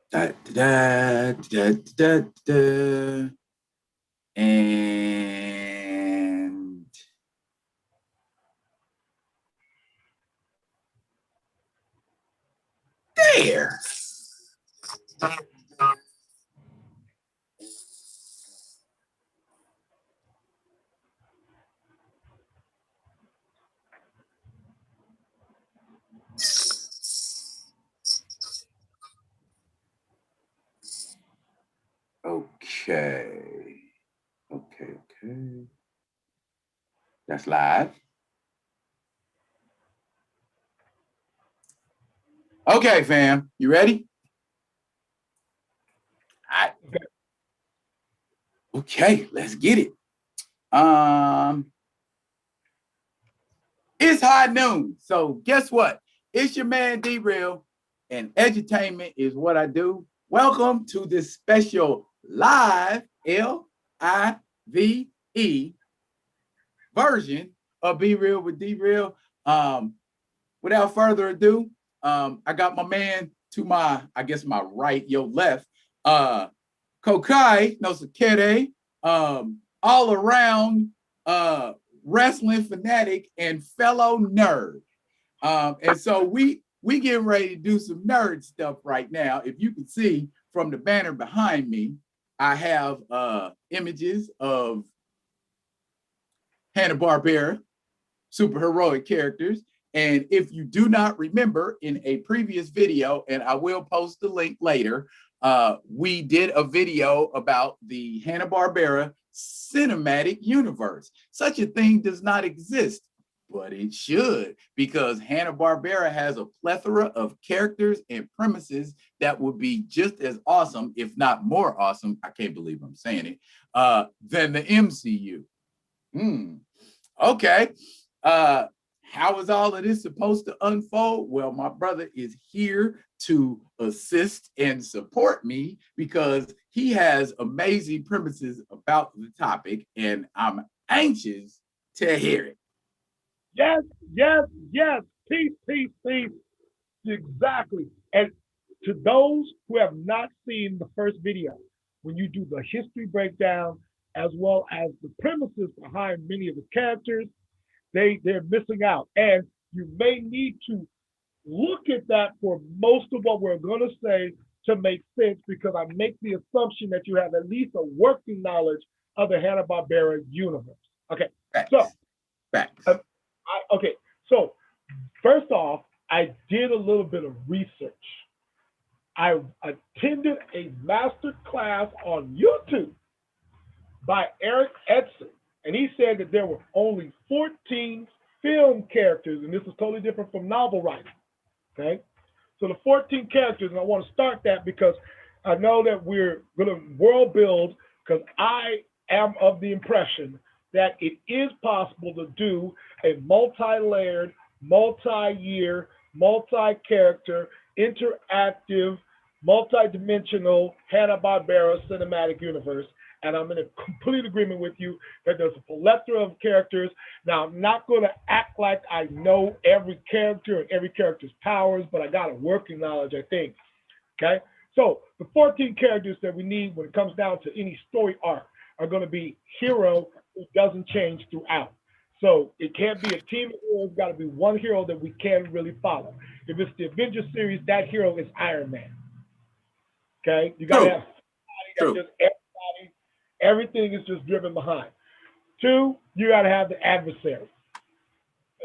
Da, da, da, da, da, and there. Okay. Okay. That's live. Okay, fam. You ready? All right. Okay, let's get it. Um, it's high noon. So guess what? It's your man D-Real, and edutainment is what I do. Welcome to this special live Live version of Be Real with D-Real. Without further ado, I got my man to my, I guess my right, your left, Kokayi Nosakhere, all around wrestling fanatic and fellow nerd. And so we getting ready to do some nerd stuff right now. If you can see from the banner behind me, I have images of Hanna Barbera superheroic characters. And if you do not remember, in a previous video, and I will post the link later, we did a video about the Hanna Barbera Cinematic Universe. Such a thing does not exist, but it should, because Hanna Barbera has a plethora of characters and premises that would be just as awesome, if not more awesome. I can't believe I'm saying it, than the MCU. Okay. Uh, how is all of this supposed to unfold? Well, my brother is here to assist and support me because he has amazing premises about the topic, and I'm anxious to hear it. Yes, yes, yes. Peace, peace, peace. Exactly. And to those who have not seen the first video, when you do the history breakdown as well as the premises behind many of the characters, they're missing out. And you may need to look at that for most of what we're going to say to make sense because I make the assumption that you have at least a working knowledge of the Hanna-Barbera universe. Okay, so Facts. um, Facts. okay, so first off, I did a little bit of research. I attended a master class on YouTube by Eric Edson, and he said that there were only 14 film characters, and this is totally different from novel writing. Okay, so the 14 characters, and I want to start that because I know that we're going to world build because I am of the impression that it is possible to do a multi-layered, multi-year, multi-character, interactive, multi-dimensional Hanna-Barbera cinematic universe. And I'm in a complete agreement with you that there's a plethora of characters. Now, I'm not going to act like I know every character and every character's powers, but I got a working knowledge, I think. Okay? So, the 14 characters that we need when it comes down to any story arc are going to be hero who doesn't change throughout. So, it can't be a team of heroes, got to be one hero that we can really follow. If it's the Avengers series, that hero is Iron Man. Okay? You got to have True. somebody that True. just everything is just driven behind. Two, you got to have the adversary.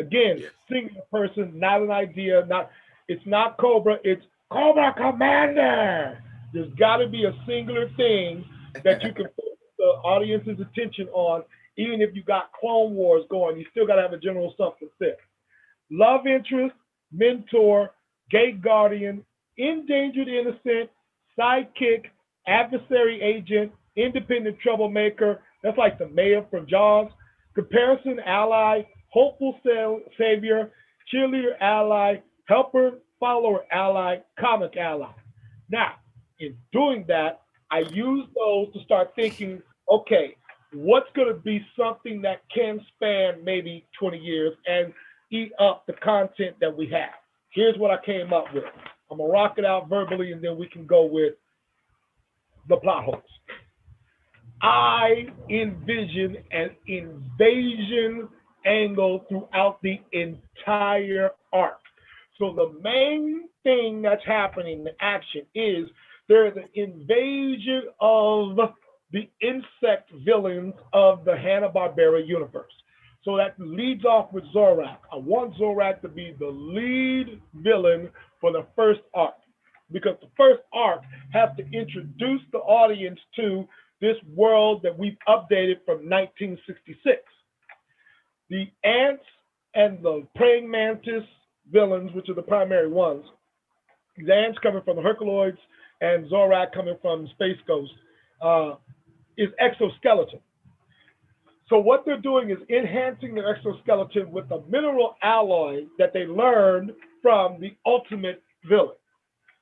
Again, Yes. singular person, not an idea. Not it's not Cobra. It's Cobra Commander. There's got to be a singular thing that you can focus the audience's attention on. Even if you got Clone Wars going, you still got to have a general something there. Love interest, mentor, gate guardian, endangered innocent, sidekick, adversary agent, independent troublemaker. That's like the mayor from Jaws. Comparison ally, hopeful savior, cheerleader ally, helper, follower ally, comic ally. Now, in doing that, I use those to start thinking, okay, what's going to be something that can span maybe 20 years and eat up the content that we have. Here's what I came up with. I'm gonna rock it out verbally, and then we can go with the plot holes. I envision an invasion angle throughout the entire arc. So the main thing that's happening in the action is there's an invasion of the insect villains of the Hanna Barbera universe. So that leads off with Zorak. I want Zorak to be the lead villain for the first arc, because the first arc has to introduce the audience to this world that we've updated from 1966. The ants and the praying mantis villains, which are the primary ones, the ants coming from the Herculoids and Zorak coming from Space Ghost, is exoskeleton. So what they're doing is enhancing their exoskeleton with a mineral alloy that they learned from the ultimate villain.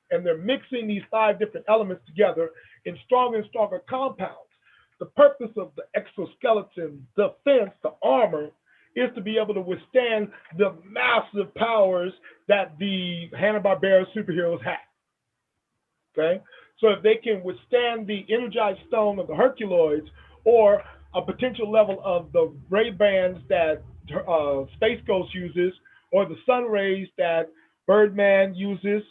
And they're mixing these 5 different elements together in stronger and stronger compounds. The purpose of the exoskeleton defense, the armor, is to be able to withstand the massive powers that the Hanna-Barbera superheroes have. Okay? So if they can withstand the energized stone of the Herculoids, or a potential level of the ray bands that Space Ghost uses, or the sun rays that Birdman uses,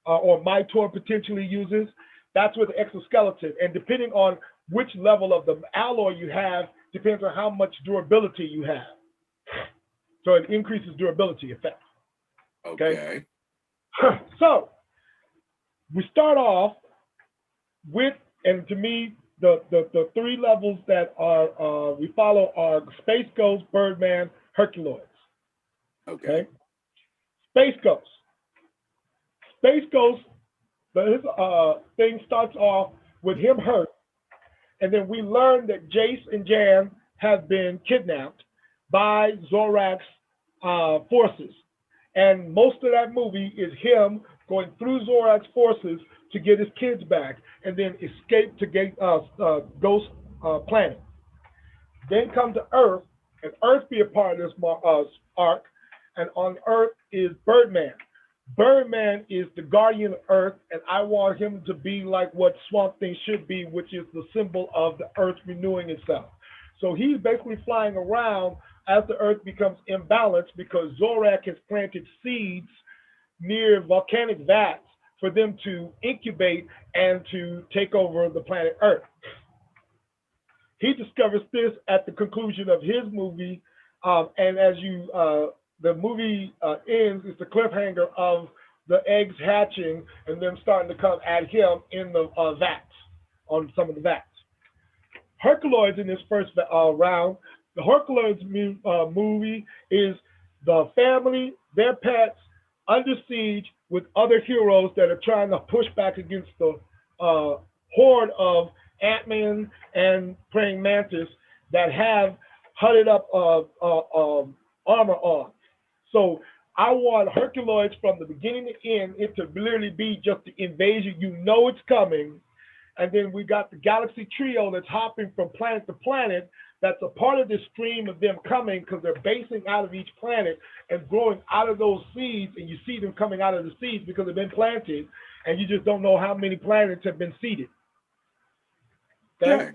or Mytor potentially uses, that's with the exoskeleton. And depending on which level of the alloy you have, depends on how much durability you have. So it increases durability effect. Okay. So we start off with, and to me, the 3 levels that are we follow are Space Ghost, Birdman, Herculoids. Okay. Space Ghost. Space Ghost, his thing starts off with him hurt, and then we learn that Jace and Jan have been kidnapped by Zorak's forces. And most of that movie is him going through Zorak's forces to get his kids back, and then escape to Ghost Planet. Then come to Earth, and Earth be a part of this arc, and on Earth is Birdman. Birdman is the guardian of Earth, and I want him to be like what Swamp Thing should be, which is the symbol of the Earth renewing itself. So he's basically flying around as the Earth becomes imbalanced, because Zorak has planted seeds near volcanic vats for them to incubate and to take over the planet Earth. He discovers this at the conclusion of his movie, and as the movie ends, it's the cliffhanger of the eggs hatching and them starting to come at him in the vats, on some of the vats. Herculoids in this first round, the Herculoids movie is the family, their pets, under siege with other heroes that are trying to push back against the horde of Ant-Man and Praying Mantis that have hudded up armor on. So I want Herculoids from the beginning to end, it to literally be just the invasion. You know it's coming. And then we got the Galaxy Trio that's hopping from planet to planet. That's a part of this stream of them coming, because they're basing out of each planet and growing out of those seeds. And you see them coming out of the seeds because they've been planted, and you just don't know how many planets have been seeded. Okay?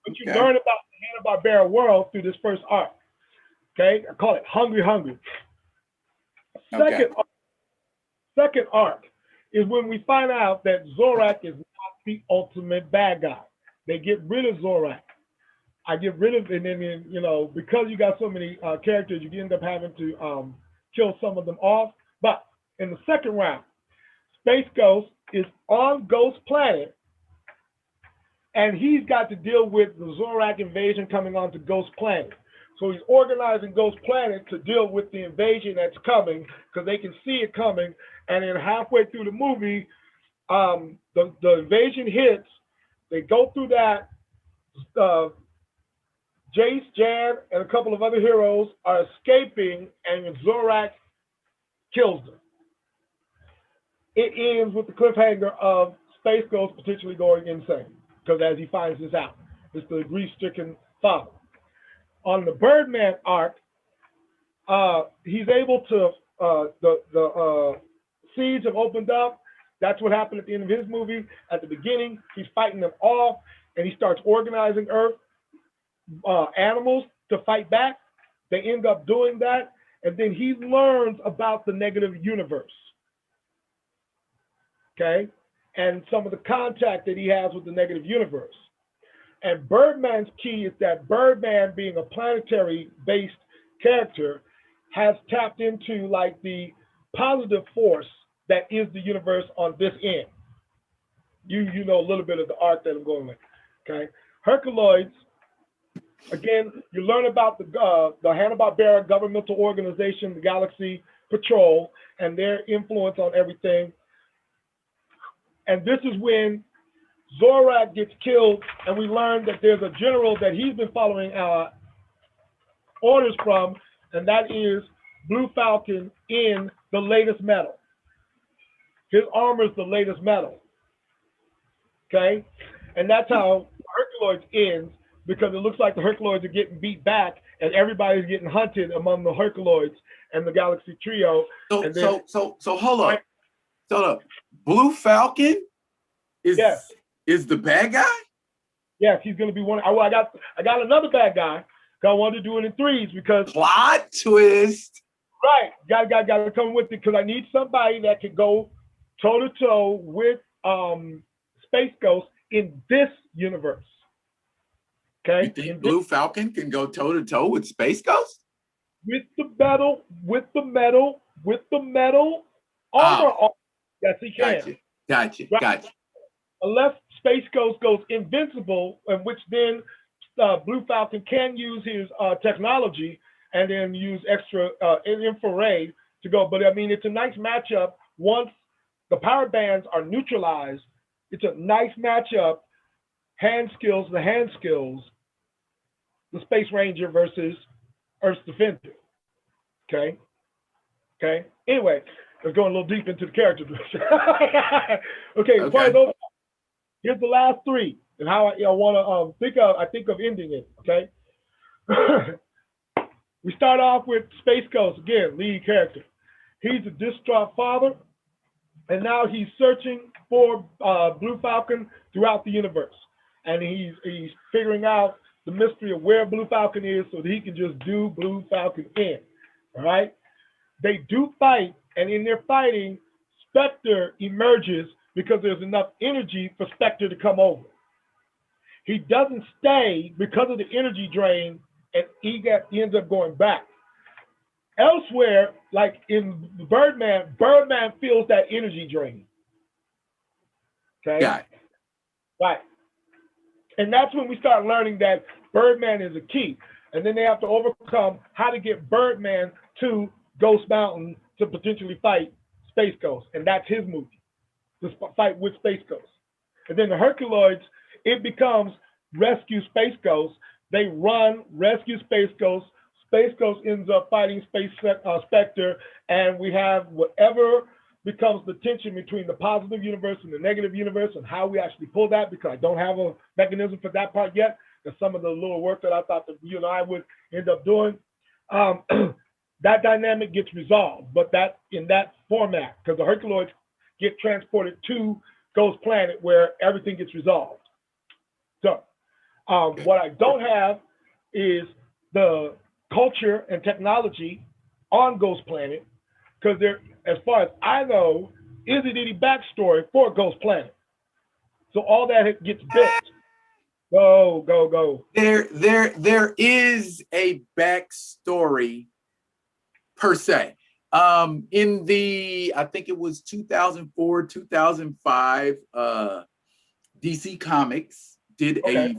But you learn about the Hanna-Barbera world through this first arc. Okay? I call it Hungry Hungry. Second arc is when we find out that Zorak is not the ultimate bad guy. They get rid of Zorak. I get rid of, and then, you know, because you got so many characters, you end up having to kill some of them off. But in the second round, Space Ghost is on Ghost Planet, and he's got to deal with the Zorak invasion coming onto Ghost Planet. So he's organizing Ghost Planet to deal with the invasion that's coming, because they can see it coming. And then halfway through the movie, the invasion hits. They go through that. Jace, Jan, and a couple of other heroes are escaping, and Zorak kills them. It ends with the cliffhanger of Space Ghost potentially going insane, because as he finds this out, it's the grief-stricken father. On the Birdman arc, he's able to, the seeds have opened up, That's what happened at the end of his movie. At the beginning, he's fighting them off, and he starts organizing Earth animals to fight back. They end up doing that, and then he learns about the negative universe. Okay, and some of the contact that he has with the negative universe. And Birdman's key is that Birdman, being a planetary-based character, has tapped into like the positive force that is the universe on this end. You know a little bit of the arc that I'm going with. Okay, Herculoids. Again, you learn about the Hanna Barbera governmental organization, the Galaxy Patrol, and their influence on everything. And this is when Zorak gets killed, and we learn that there's a general that he's been following orders from, and that is Blue Falcon in the latest metal. His armor is the latest metal. Okay? And that's how Herculoids ends, because it looks like the Herculoids are getting beat back, and everybody's getting hunted among the Herculoids and the Galaxy Trio. So hold up. So Blue Falcon is the bad guy? Yes, he's going to be one. I got another bad guy. I wanted to do it in threes because plot twist. Right, got to come with it because I need somebody that can go toe to toe with Space Ghost in this universe. Okay, you think Blue Falcon can go toe to toe with Space Ghost? With the metal armor. Yes, he can. Gotcha. Unless Space Ghost goes invincible, in which then Blue Falcon can use his technology and then use extra infrared to go. But I mean, it's a nice matchup. Once the power bands are neutralized, it's a nice matchup. The hand skills, the Space Ranger versus Earth's Defender. Okay. Anyway, let's go a little deep into the characters. Okay. Here's the last three and how I want to think of ending it. Okay. We start off with Space Ghost again, lead character. He's a distraught father, and now he's searching for Blue Falcon throughout the universe, and he's figuring out the mystery of where Blue Falcon is so that he can just do Blue Falcon in. All right. They do fight, and in their fighting, Spectre emerges because there's enough energy for Spectre to come over. He doesn't stay because of the energy drain, and he ends up going back. Elsewhere, like in Birdman feels that energy drain. Okay? Got it. Right. And that's when we start learning that Birdman is a key. And then they have to overcome how to get Birdman to Ghost Mountain to potentially fight Space Ghost. And that's his movie, to fight with Space Ghost. And then the Herculoids, it becomes rescue Space Ghost. They run, rescue Space Ghost. Space Ghost ends up fighting Spectre. And we have whatever becomes the tension between the positive universe and the negative universe and how we actually pull that, because I don't have a mechanism for that part yet. That's some of the little work that I thought that you and I would end up doing. That dynamic gets resolved, but that in that format, because the Herculoids get transported to Ghost Planet where everything gets resolved. So what I don't have is the culture and technology on Ghost Planet, because there, as far as I know, isn't any backstory for Ghost Planet. So all that gets built. Go. There is a backstory per se. In the, I think it was 2004, 2005, DC Comics did a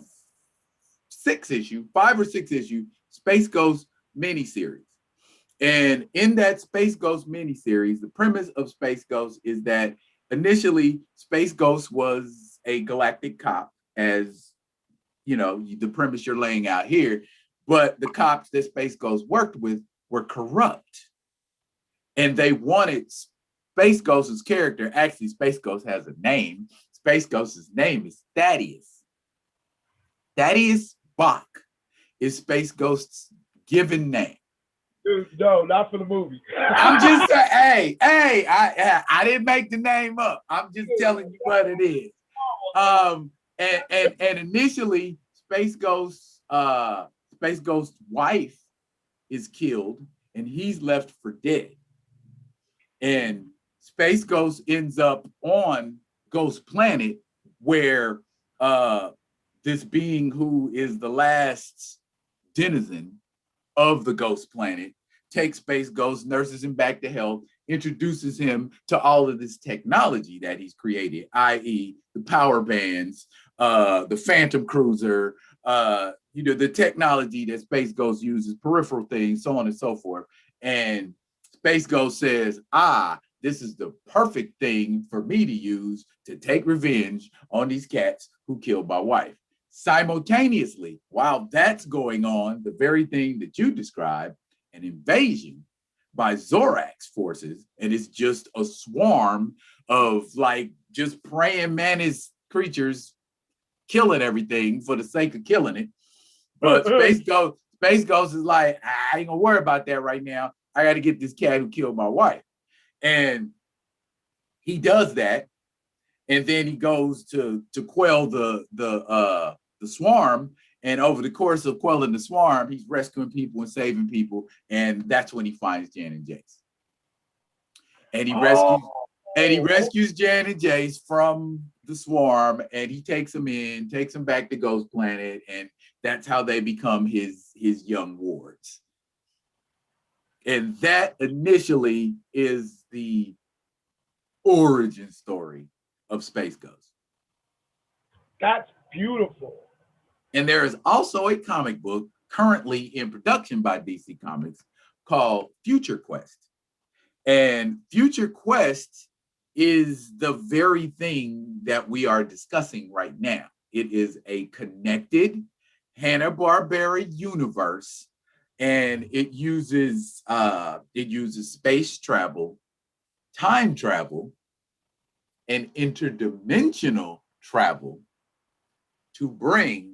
5 or 6 issue Space Ghost miniseries. And in that Space Ghost miniseries, the premise of Space Ghost is that initially Space Ghost was a galactic cop, as you know, the premise you're laying out here, but the cops that Space Ghost worked with were corrupt. And they wanted Space Ghost's character, actually Space Ghost has a name. Space Ghost's name is Thaddeus. Thaddeus Bach is Space Ghost's given name. No, not for the movie. I'm just saying, I didn't make the name up. I'm just telling you what it is. And initially, Space Ghost's wife is killed, and he's left for dead. And Space Ghost ends up on Ghost Planet, where this being who is the last denizen of the Ghost Planet takes Space Ghost, nurses him back to health, introduces him to all of this technology that he's created, i.e., the power bands, the Phantom Cruiser, the technology that Space Ghost uses, peripheral things, so on and so forth. And Space Ghost says, this is the perfect thing for me to use to take revenge on these cats who killed my wife. Simultaneously, while that's going on, the very thing that you described, an invasion by Zorak's forces, and it's just a swarm of like just praying mantis creatures killing everything for the sake of killing it. But Space Ghost is like, I ain't gonna worry about that right now. I got to get this cat who killed my wife. And he does that, and then he goes to quell the swarm. And over the course of quelling the swarm, he's rescuing people and saving people, and that's when he finds Jan and Jace. And he rescues Jan and Jace from the swarm, and he takes them back to Ghost Planet, and that's how they become his young wards. And that initially is the origin story of Space Ghost. That's beautiful. And there is also a comic book currently in production by DC Comics called Future Quest. And Future Quest is the very thing that we are discussing right now. It is a connected Hanna Barbera universe, and it uses space travel, time travel, and interdimensional travel to bring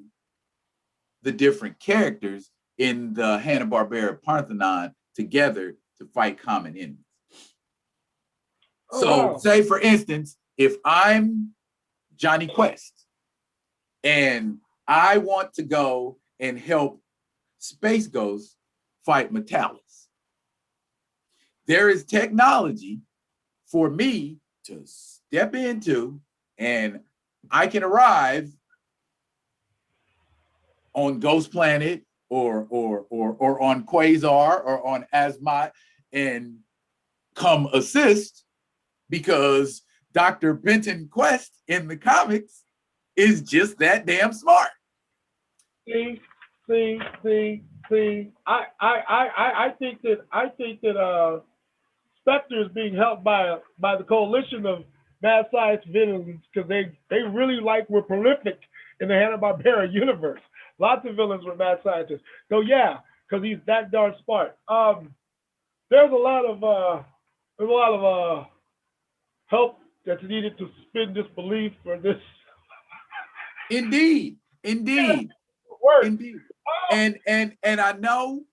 the different characters in the Hanna Barbera Parthenon together to fight common enemies. So, say for instance, if I'm Johnny Quest and I want to go and help Space Ghost fight Metalis, there is technology for me to step into, and I can arrive on Ghost Planet or on Quasar or on Asmat and come assist, because Dr. Benton Quest in the comics is just that damn smart. See. I think that Spectre is being helped by the coalition of mad science villains, because they really were prolific in the Hanna Barbera universe. Lots of villains were mad scientists. So yeah, because he's that darn smart. There's a lot of help that's needed to spin this belief for this. Indeed. Work. Indeed. And I know.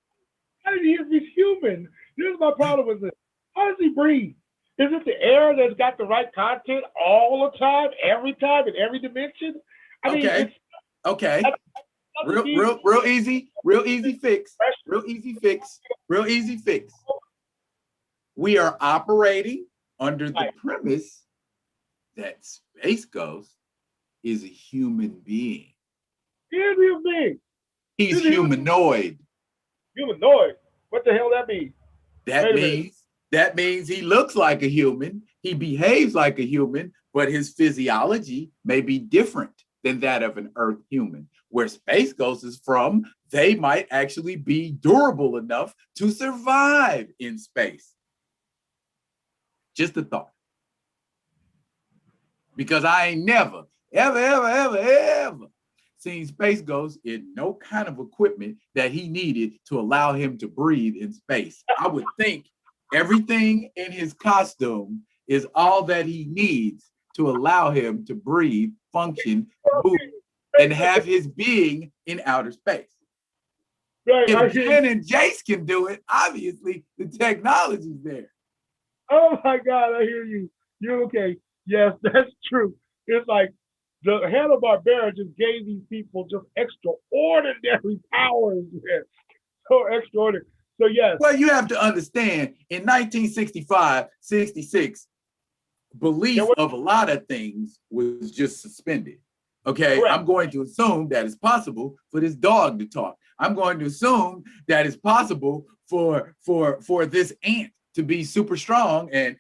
How did he's human? Here's my problem with this. How does he breathe? Is it the air that's got the right content all the time, every time, in every dimension? I mean, it's okay. Real easy fix. We are operating under the premise that Space Ghost is a human being. He is a human being. He's humanoid. Humanoid? What the hell that mean? That means he looks like a human, he behaves like a human, but his physiology may be different than that of an Earth human. Where Space Ghost is from, they might actually be durable enough to survive in space. Just a thought. Because I ain't never, ever seen Space Ghost in no kind of equipment that he needed to allow him to breathe in space. I would think everything in his costume is all that he needs to allow him to breathe, function, move, and have his being in outer space. Right, I If hear Jen and Jace can do it, obviously the technology's there. Oh my God, I hear you. You're okay. Yes, that's true. It's like the Hanna Barbera just gave these people just extraordinary powers, man. So extraordinary. So yes, Well, you have to understand in 1965, 66, there belief was of a lot of things was just suspended. Okay, correct. I'm going to assume that it's possible for this dog to talk. I'm going to assume that it's possible for this ant to be super strong and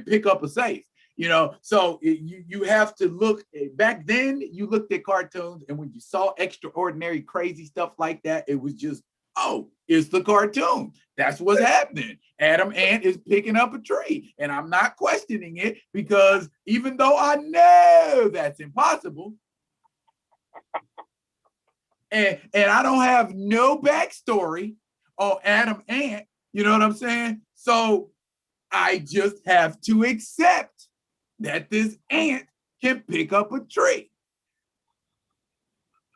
pick up a safe. You know, so you have to look back then. You looked at cartoons, and when you saw extraordinary, crazy stuff like that, it was just, oh, it's the cartoon. That's what's happening. Adam Ant is picking up a tree, and I'm not questioning it because even though I know that's impossible, and I don't have no backstory on Adam Ant, you know what I'm saying? So I just have to accept that this ant can pick up a tree.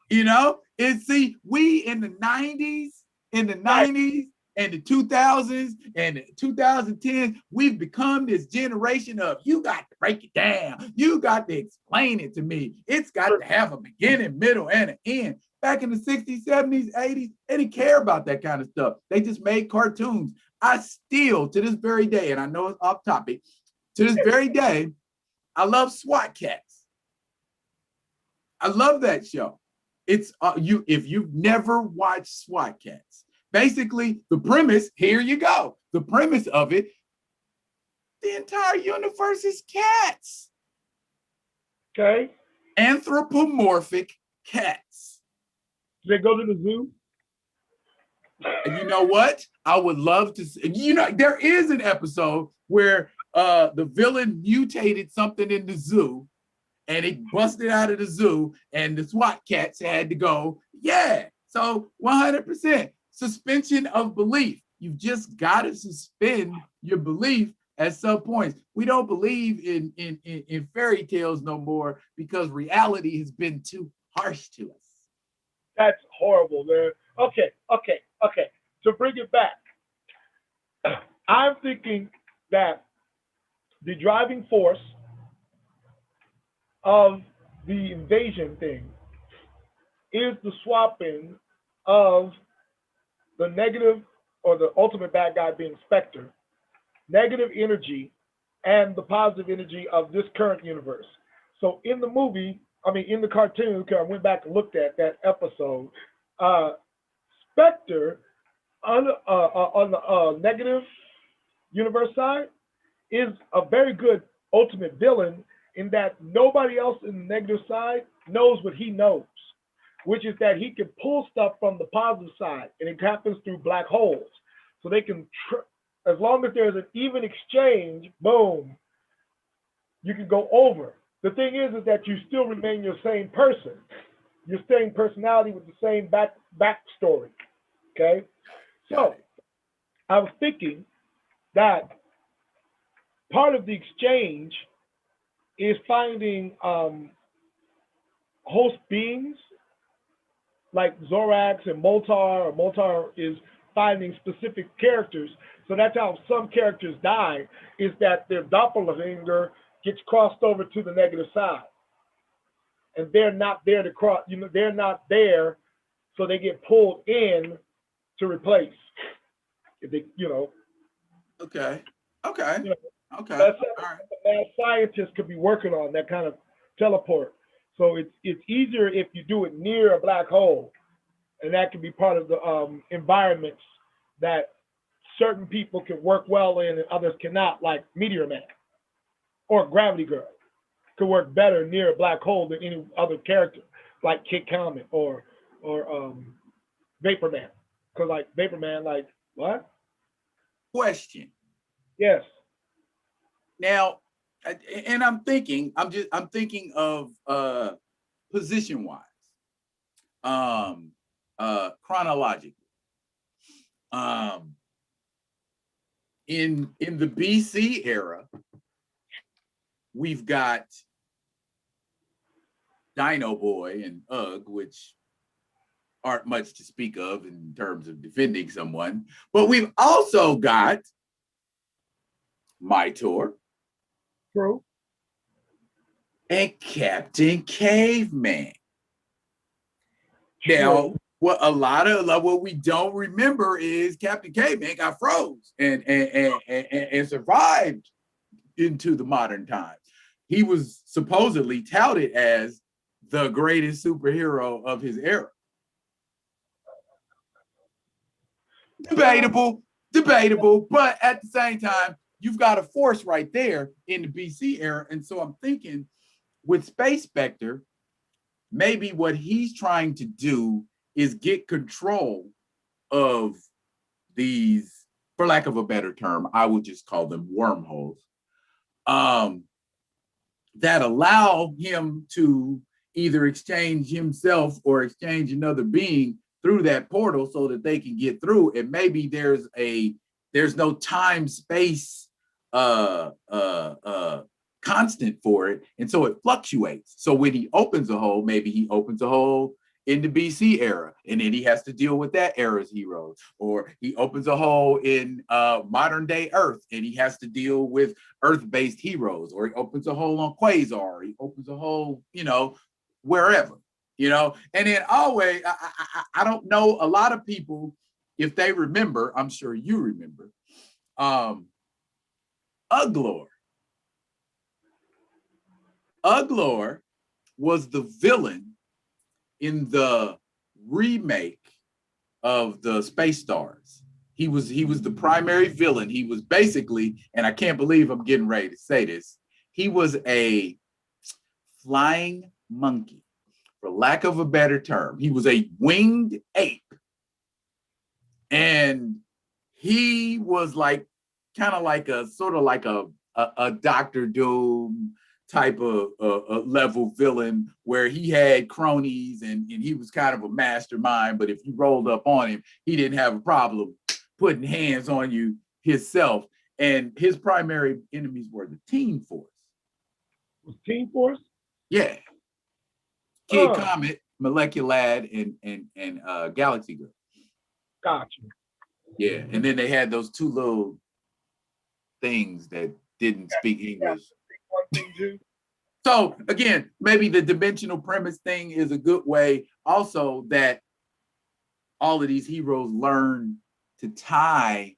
You know, and see, we in the 90s, in the Right. 90s and the 2000s and the 2010s, we've become this generation of you got to break it down. You got to explain it to me. It's got to have a beginning, middle, and an end. Back in the 60s, 70s, 80s, they didn't care about that kind of stuff. They just made cartoons. I still, to this very day, and I know it's off topic, to this very day, I love SWAT Cats. I love that show. It's you if you've never watched SWAT Cats. Basically, the premise, here you go. The premise of it, the entire universe is cats. Okay. Anthropomorphic cats. Did they go to the zoo? And you know what? I would love to see, you know, there is an episode where the villain mutated something in the zoo and it busted out of the zoo and the SWAT cats had to go. Yeah. So 100% suspension of belief. You've just got to suspend your belief at some points. We don't believe in fairy tales no more because reality has been too harsh to us. That's horrible, man. Okay. To bring it back, I'm thinking that the driving force of the invasion thing is the swapping of the negative or the ultimate bad guy being Spectre, negative energy, and the positive energy of this current universe. So in the movie, I mean, in the cartoon, because I went back and looked at that episode, uh, Spectre on the negative universe side is a very good ultimate villain in that nobody else in the negative side knows what he knows, which is that he can pull stuff from the positive side, and it happens through black holes. So they can, as long as there's an even exchange, boom, you can go over. The thing is that you still remain your same person, your same personality with the same backstory. Okay, so I was thinking that part of the exchange is finding host beings like Zorax and Moltar, or Moltar is finding specific characters. So that's how some characters die, is that their doppelganger gets crossed over to the negative side. And they're not there to cross, they're not there, so they get pulled in to replace. If they, Okay. Okay. you know Okay. that's All right. something that scientists could be working on, that kind of teleport. So it's easier if you do it near a black hole, and that can be part of the environments that certain people can work well in and others cannot, like Meteor Man or Gravity Girl could work better near a black hole than any other character, like Kid Comet or Vapor Man. Because like Vapor Man, like what? Question. Yes. Now, and I'm thinking of position wise, chronologically. Um, in the BC era, we've got Dino Boy and Ugg, which aren't much to speak of in terms of defending someone. But we've also got Mytor. True. And Captain Caveman. True. Now, what we don't remember is Captain Caveman got froze and survived into the modern times. He was supposedly touted as the greatest superhero of his era. Debatable, but at the same time, you've got a force right there in the BC era. And so I'm thinking with Space Spectre, maybe what he's trying to do is get control of these, for lack of a better term, I would just call them wormholes, that allow him to either exchange himself or exchange another being through that portal so that they can get through. And maybe there's no time space constant for it, and so it fluctuates. So when he opens a hole, maybe he opens a hole in the BC era, and then he has to deal with that era's heroes, or he opens a hole in modern day Earth, and he has to deal with Earth-based heroes, or he opens a hole on Quasar, or he opens a hole, wherever, And then always, I don't know a lot of people if they remember. I'm sure you remember, Uglor. Uglor was the villain in the remake of the Space Stars. He was the primary villain. He was basically, and I can't believe I'm getting ready to say this, he was a flying monkey, for lack of a better term. He was a winged ape. And he was like kind of like a sort of like a Doctor Doom type of level villain, where he had cronies and he was kind of a mastermind. But if you rolled up on him, he didn't have a problem putting hands on you himself. And his primary enemies were the Team Force. Team Force? Yeah. Kid Comet, Molecular Lad, and Galaxy Girl. Gotcha. Yeah, and then they had those two little things that didn't speak English. So again, maybe the dimensional premise thing is a good way also that all of these heroes learn to tie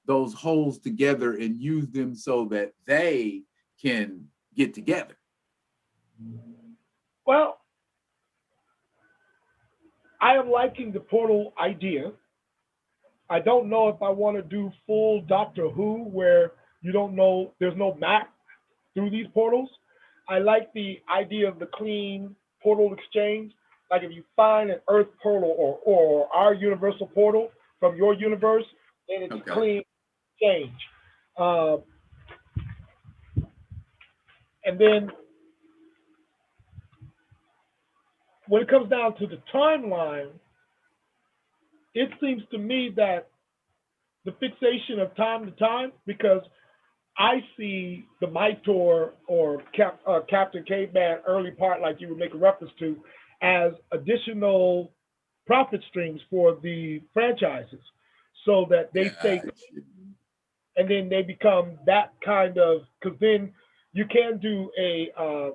those holes together and use them so that they can get together. Well, I am liking the portal idea. I don't know if I want to do full Doctor Who where you don't know, there's no map through these portals. I like the idea of the clean portal exchange. Like if you find an Earth portal or our universal portal from your universe, then it's Okay. clean exchange. And then when it comes down to the timeline, it seems to me that the fixation of time to time, because I see the Mytor or Captain Caveman early part, like you were making reference to, as additional profit streams for the franchises, so that they stay, and then they become that kind of, because then you can do a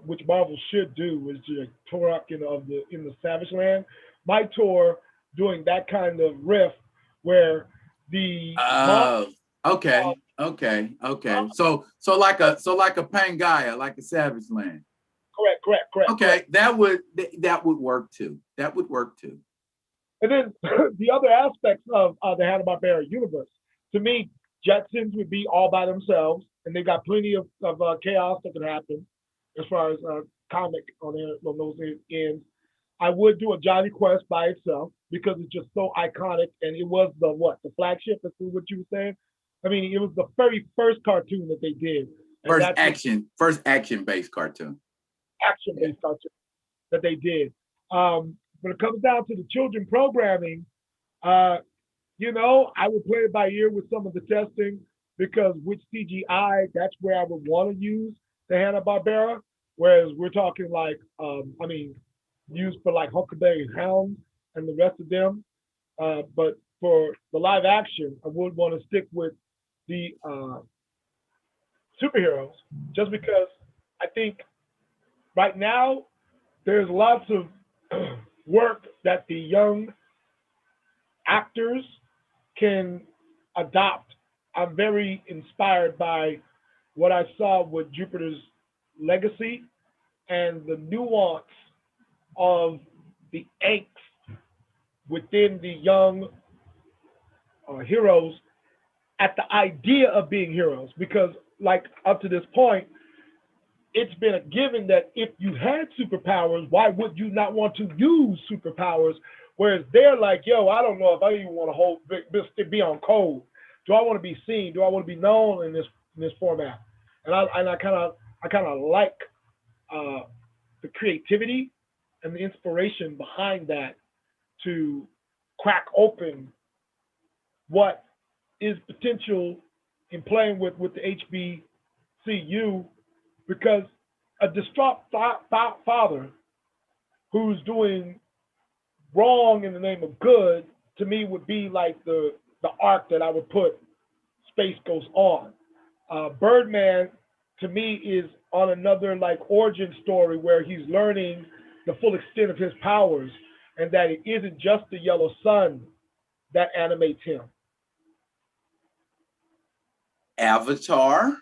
which Marvel should do, is the Turok in the Savage Land, Mytor doing that kind of riff where the okay. So like a Pangea, like a Savage Land. Correct. Okay, that would work too. That would work too. And then the other aspects of the Hanna Barbera universe, to me, Jetsons would be all by themselves, and they got plenty of chaos that could happen as far as comic on those ends. I would do a Johnny Quest by itself because it's just so iconic, and it was the flagship. That's what you were saying. I mean, it was the very first cartoon that they did. First action-based cartoon. Action-based cartoon that they did. When it comes down to the children programming, I would play it by ear with some of the testing, because with CGI, that's where I would want to use the Hanna-Barbera. Whereas we're talking like, used for like Huckleberry Hound and the rest of them. But for the live action, I would want to stick with the superheroes, just because I think right now there's lots of work that the young actors can adopt. I'm very inspired by what I saw with Jupiter's Legacy and the nuance of the angst within the young heroes at the idea of being heroes. Because, like, up to this point, it's been a given that if you had superpowers, why would you not want to use superpowers? Whereas they're like, yo, I don't know if I even want to be on code. Do I want to be seen? Do I want to be known in this format? And I kind of like uh, the creativity and the inspiration behind that to crack open what is potential in playing with the HBCU, because a distraught father who's doing wrong in the name of good, to me, would be like the arc that I would put Space Ghost on. Birdman, to me, is on another like origin story where he's learning the full extent of his powers, and that it isn't just the yellow sun that animates him. Avatar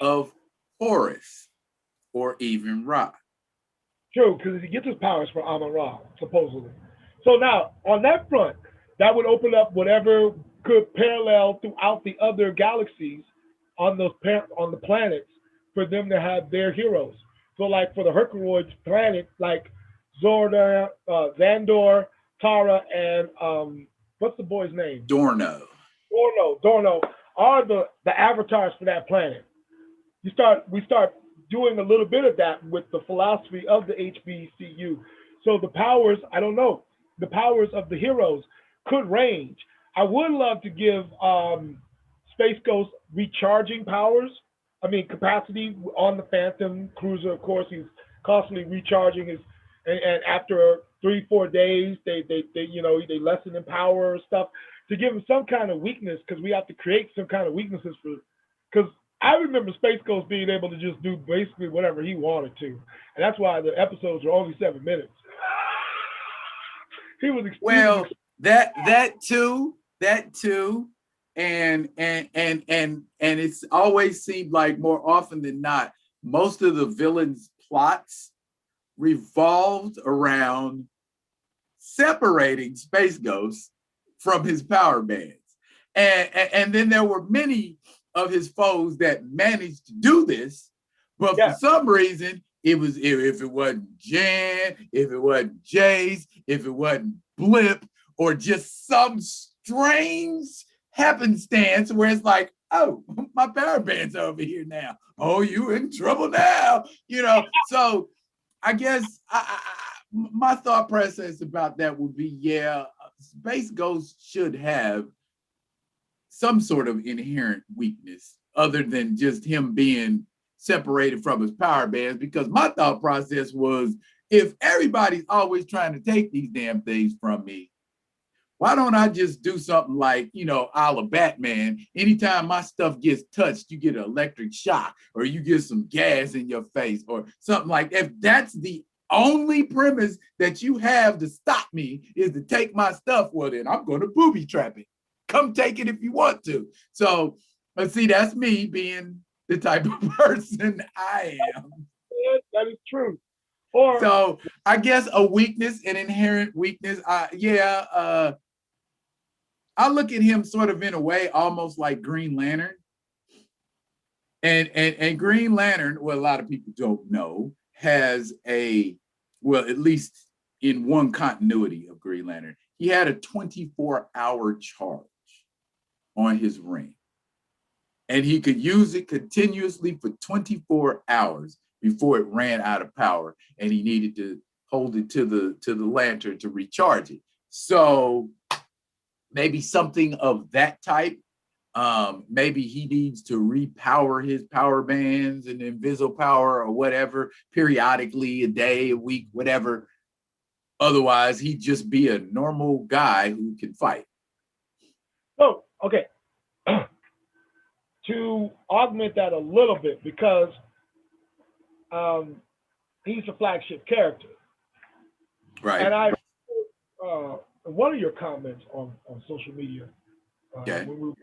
of Horus or even Ra. True, because he gets his powers from Amun Ra, supposedly. So now, on that front, that would open up whatever could parallel throughout the other galaxies on on the planets for them to have their heroes. So, like for the Herculoids planet, like Zorda, Xandor, Tara, and what's the boy's name? Dorno. Dorno are the avatars for that planet. We start doing a little bit of that with the philosophy of the HBCU. So the powers, I don't know, the powers of the heroes could range. I would love to give Space Ghost recharging powers. I mean, capacity on the Phantom Cruiser. Of course, he's constantly recharging his, and after 3-4 days, they lessen in power or stuff to give him some kind of weakness, because we have to create some kind of weaknesses for. Because I remember Space Ghost being able to just do basically whatever he wanted to, and that's why the episodes are only 7 minutes. He was well, that too, and it's always seemed like more often than not, most of the villains' plots revolved around separating Space Ghost from his power bands, and then there were many of his foes that managed to do this, but for some reason, if it wasn't Jan, if it wasn't Jace, if it wasn't Blip, or just some strange happenstance where it's like, oh, my power band's over here now. Oh, you in trouble now, So I guess my thought process about that would be, Space Ghost should have some sort of inherent weakness other than just him being separated from his power bands, because my thought process was, if everybody's always trying to take these damn things from me, why don't I just do something like, a la Batman? Anytime my stuff gets touched, you get an electric shock, or you get some gas in your face, or something like that. If that's the only premise that you have to stop me is to take my stuff, well, then I'm going to booby trap it. Come take it if you want to. So, let's see, that's me being the type of person I am. That is true. So I guess a weakness, an inherent weakness. I look at him sort of in a way almost like Green Lantern. And Green Lantern, what a lot of people don't know, has at least in one continuity of Green Lantern, he had a 24-hour charge on his ring. And he could use it continuously for 24 hours before it ran out of power, and he needed to hold it to the lantern to recharge it. So maybe something of that type. Maybe he needs to repower his power bands and invisible power or whatever periodically, a day, a week, whatever. Otherwise, he'd just be a normal guy who can fight. So, okay. To augment that a little bit, because he's a flagship character. Right. And I, one of your comments on social media, Okay. when we were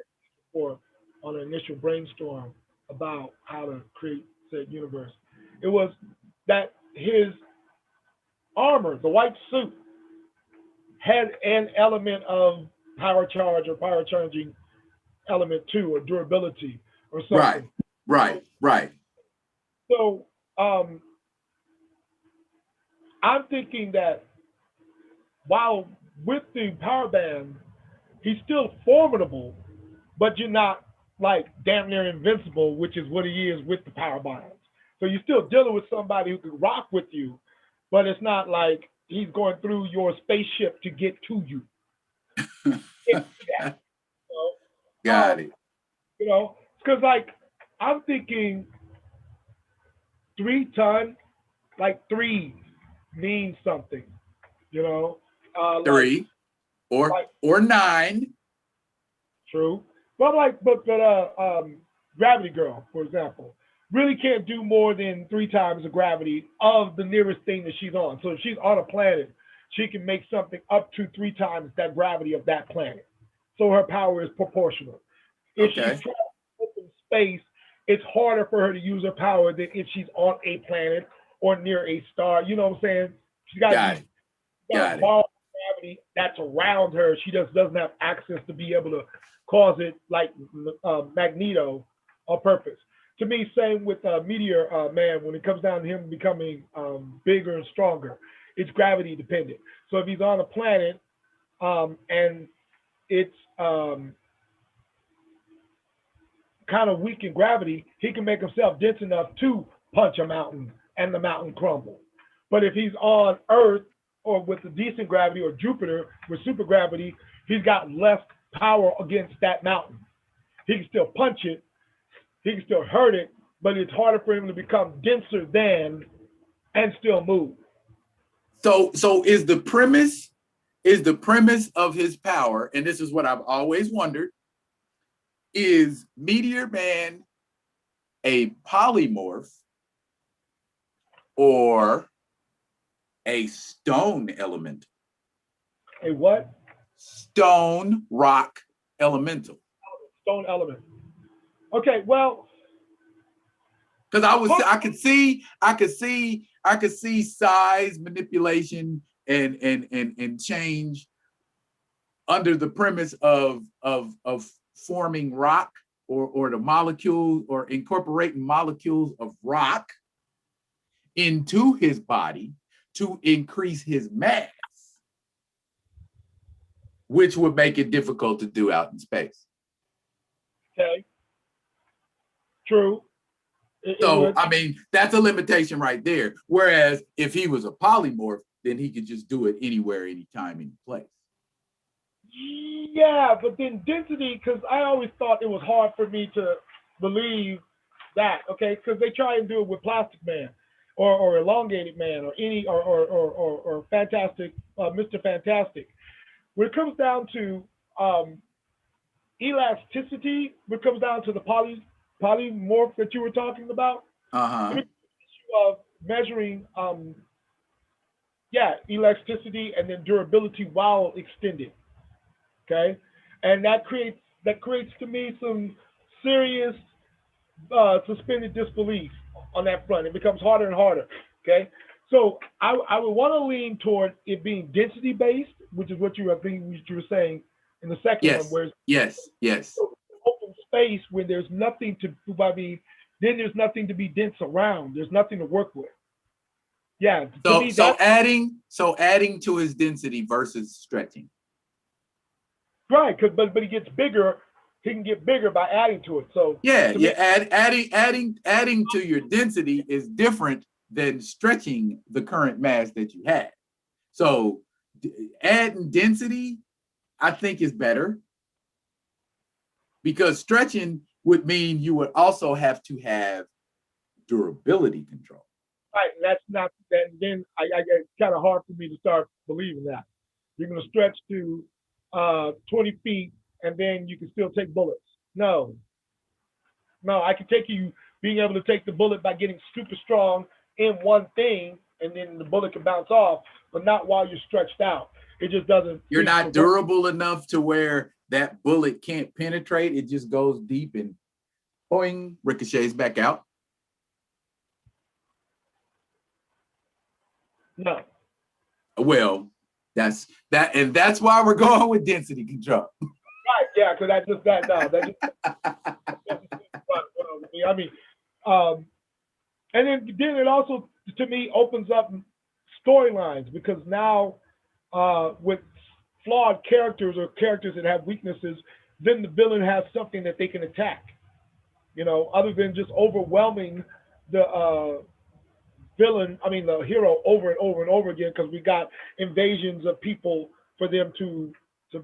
before on an initial brainstorm about how to create said universe, it was that his armor, the white suit, had an element of power charge or power charging element too, or durability or something. Right. So I'm thinking that while with the power band, he's still formidable, but you're not like damn near invincible, which is what he is with the power bonds. So you're still dealing with somebody who can rock with you, but it's not like he's going through your spaceship to get to you. Got it. You know, because like I'm thinking 3 ton, like 3 means something. You know, 3 or 9. True, but Gravity Girl, for example, really can't do more than 3 times the gravity of the nearest thing that she's on. So if she's on a planet, she can make something up to 3 times that gravity of that planet. So her power is proportional. If she's traveling in space, it's harder for her to use her power than if she's on a planet or near a star. You know what I'm saying? She's got to borrow gravity that's around her. She just doesn't have access to be able to cause it like Magneto on purpose. To me, same with Meteor Man, when it comes down to him becoming bigger and stronger, it's gravity dependent. So if he's on a planet and it's kind of weak in gravity, he can make himself dense enough to punch a mountain and the mountain crumble. But if he's on Earth or with a decent gravity, or Jupiter with super gravity, he's got less power against that mountain. He can still punch it, he can still hurt it, but it's harder for him to become denser than and still move. So is the premise of his power, and this is what I've always wondered, is Meteor Man a polymorph or a stone elemental? A what? Stone rock elemental. Stone element. Okay, well, because I could see size manipulation and change under the premise of forming rock or the molecule or incorporating molecules of rock into his body to increase his mass, which would make it difficult to do out in space. Okay. True. So, I mean, that's a limitation right there. Whereas if he was a polymorph, then he could just do it anywhere, anytime, any place. Yeah, but then density, because I always thought it was hard for me to believe that, okay? Because they try and do it with Plastic Man or Elongated Man or any or Fantastic, Mr. Fantastic. When it comes down to elasticity, when it comes down to the polymorph that you were talking about, the issue of measuring elasticity and then durability while extended. Okay, and that creates to me some serious suspended disbelief on that front. It becomes harder and harder. Okay, so I would want to lean toward it being density based, which is what you were saying in the second one, where yes, open space when there's nothing to, then there's nothing to be dense around. There's nothing to work with. Yeah. So adding to his density versus stretching. Right, but he gets bigger. He can get bigger by adding to it. So adding to your density is different than stretching the current mass that you had. So adding density, I think, is better, because stretching would mean you would also have to have durability control. Right, and that's not that. Then it's kind of hard for me to start believing that you're going to stretch to 20 feet and then you can still take bullets. No, no, I can take you being able to take the bullet by getting super strong in one thing, and then the bullet can bounce off, but not while you're stretched out. It just doesn't. You're seem to not work. durable enough to where that bullet can't penetrate. It just goes deep and boing, ricochets back out. No. Well, that's that, and that's why we're going with density control. Right, yeah, because that's just that now. That just I mean, and then it also to me opens up storylines because now with flawed characters or characters that have weaknesses, then the villain has something that they can attack. You know, other than just overwhelming the villain, I mean the hero over and over and over again because we got invasions of people for them to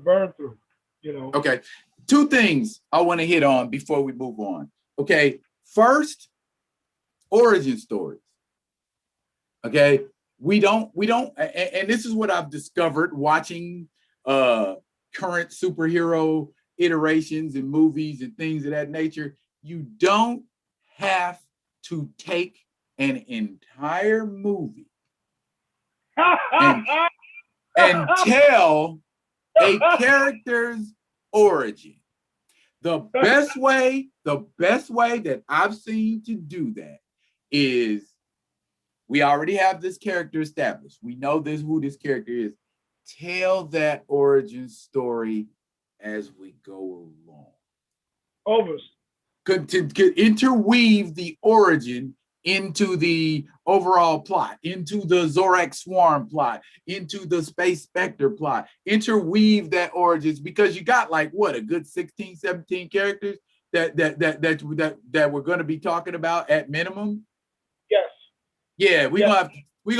burn through. You know. Okay, two things I want to hit on before we move on. Okay, first, origin stories. Okay, we don't, and this is what I've discovered watching current superhero iterations and movies and things of that nature. You don't have to take an entire movie and tell a character's origin. The best way that I've seen to do that is we already have this character established. We know who this character is. Tell that origin story as we go along. Over. To interweave the origin into the overall plot, into the Zorak Swarm plot, into the Space Spectre plot. Interweave that origins because you got like what, a good 16, 17 characters that we're going to be talking about at minimum. Yes. Yeah, we're gonna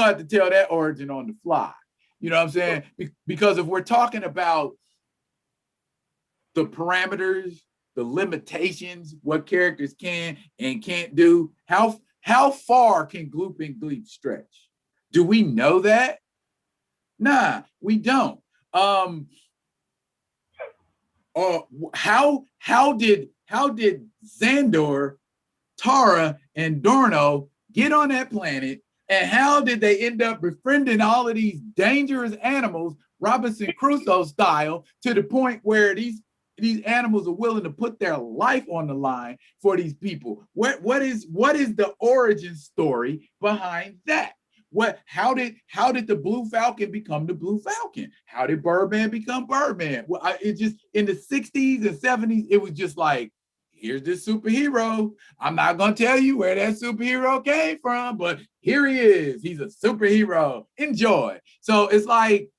have to tell that origin on the fly. You know what I'm saying? Because if we're talking about the parameters, the limitations, what characters can and can't do, how far can Gloop and Gleep stretch? Do we know that? Nah, we don't. How did Xandor, Tara, and Dorno get on that planet, and how did they end up befriending all of these dangerous animals, Robinson Crusoe style, to the point where these animals are willing to put their life on the line for these people? What is the origin story behind that? How did the Blue Falcon become the Blue Falcon? How did Birdman become Birdman? Well, it just in the 60s and 70s, it was just like, here's this superhero. I'm not gonna tell you where that superhero came from, but here he is. He's a superhero. Enjoy. So it's like,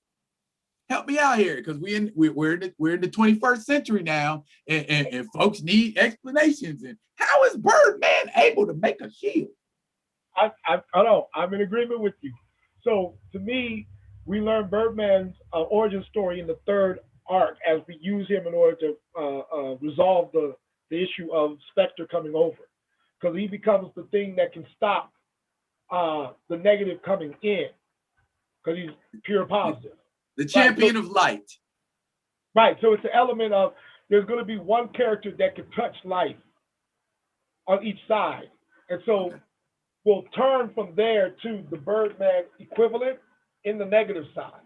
help me out here, because we're in the 21st century now, and folks need explanations. And how is Birdman able to make a shield? I know. I'm in agreement with you. So to me, we learn Birdman's origin story in the third arc as we use him in order to resolve the issue of Spectre coming over, because he becomes the thing that can stop the negative coming in, because he's pure positive. The champion of light. Right. So it's the element of there's going to be one character that can touch life on each side, and so we'll turn from there to the Birdman equivalent in the negative side.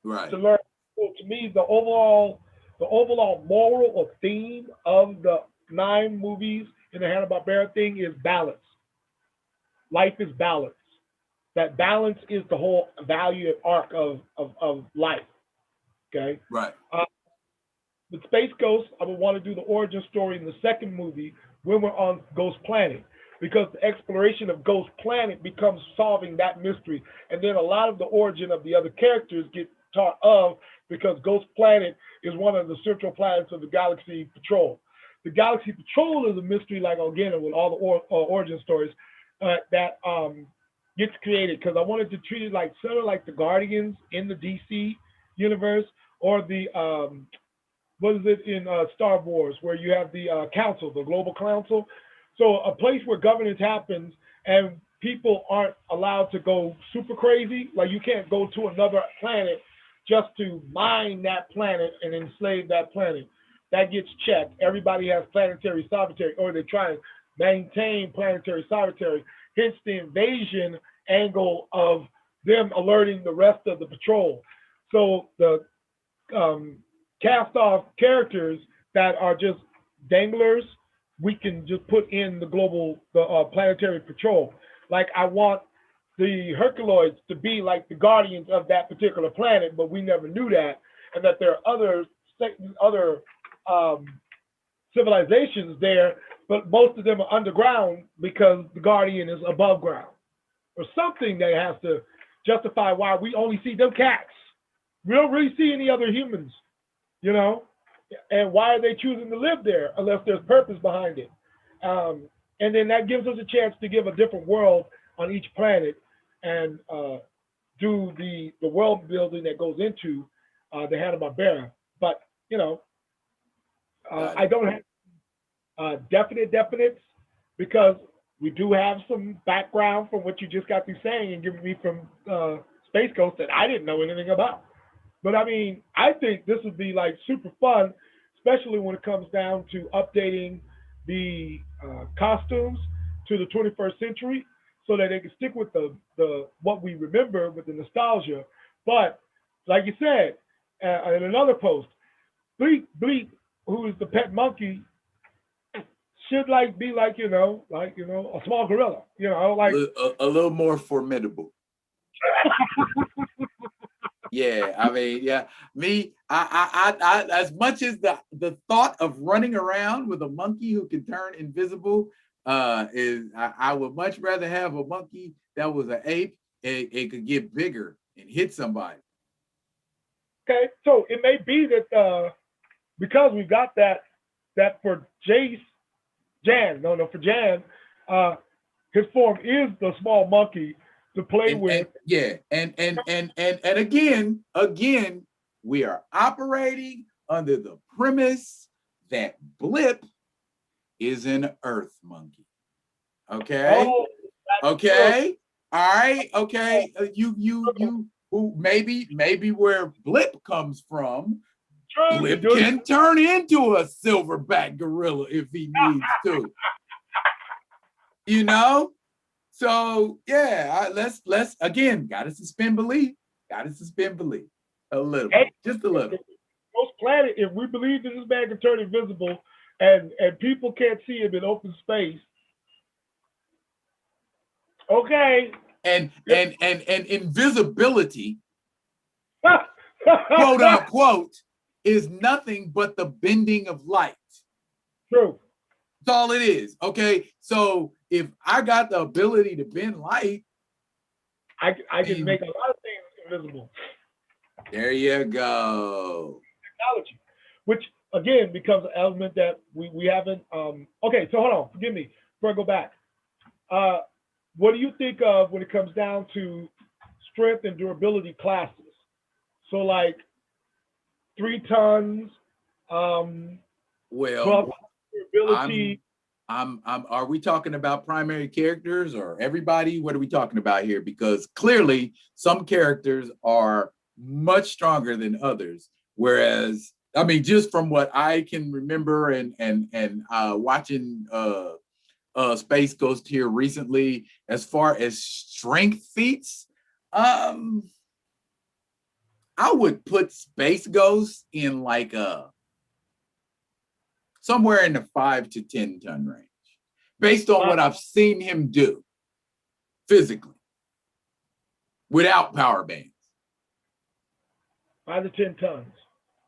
Right. To learn. So to me, the overall moral or theme of the 9 movies in the Hanna Barbera thing is balance. Life is balance. That balance is the whole value and arc of life. Okay. Right. With Space Ghost, I would want to do the origin story in the second movie when we're on Ghost Planet, because the exploration of Ghost Planet becomes solving that mystery, and then a lot of the origin of the other characters get taught of, because Ghost Planet is one of the central planets of the Galaxy Patrol. The Galaxy Patrol is a mystery, like again with all the origin stories that gets created, because I wanted to treat it like sort of like the Guardians in the DC universe, or the what is it in Star Wars, where you have the council, the global council. So a place where governance happens, and people aren't allowed to go super crazy. Like you can't go to another planet just to mine that planet and enslave that planet. That gets checked. Everybody has planetary sovereignty, or they try and maintain planetary sovereignty. Hence the invasion angle of them alerting the rest of the patrol. So the cast off characters that are just danglers, we can just put in the planetary patrol. Like I want the Herculoids to be like the guardians of that particular planet, but we never knew that, and that there are other civilizations there, but most of them are underground because the guardian is above ground, or something that has to justify why we only see them cats. We don't really see any other humans, you know? And why are they choosing to live there unless there's purpose behind it? And then that gives us a chance to give a different world on each planet and do the world building that goes into the Hanna Barbera. But you know, I don't have definites because we do have some background from what you just got through saying and giving me from Space Coast that I didn't know anything about. But I mean, I think this would be like super fun, especially when it comes down to updating the costumes to the 21st century, so that they can stick with the what we remember with the nostalgia. But like you said in another post, Bleep Bleep, who is the pet monkey, should be like a small gorilla, like a little more formidable. Yeah, I mean, yeah, me, I as much as the thought of running around with a monkey who can turn invisible I would much rather have a monkey that was an ape and it could get bigger and hit somebody. Okay, so it may be that because we got that for Jan, for Jan, his form is the small monkey to play with. And again, we are operating under the premise that Blip is an Earth monkey. Okay. Oh, okay. True. All right. Okay. You who maybe where Blip comes from, true. Blip can turn into a silverback gorilla if he needs to. You know? So yeah, let's again gotta suspend belief. Gotta suspend belief a little bit, just a little. Most planet, if we believe that this man can turn invisible and people can't see him in open space, okay. And invisibility, quote unquote, is nothing but the bending of light. True. That's all it is. Okay. So if I got the ability to bend light, I can make a lot of things invisible. There you go. Technology, which again becomes an element that we haven't. Okay, so hold on. Forgive me before I go back. What do you think of when it comes down to strength and durability classes? So like 3 tons. Well, are we talking about primary characters or everybody? What are we talking about here? Because clearly some characters are much stronger than others. Whereas, I mean, just from what I can remember and watching Space Ghost here recently, as far as strength feats, I would put Space Ghost in like somewhere in the 5 to 10 ton range, based on what I've seen him do physically without power bands. 5 to 10 tons.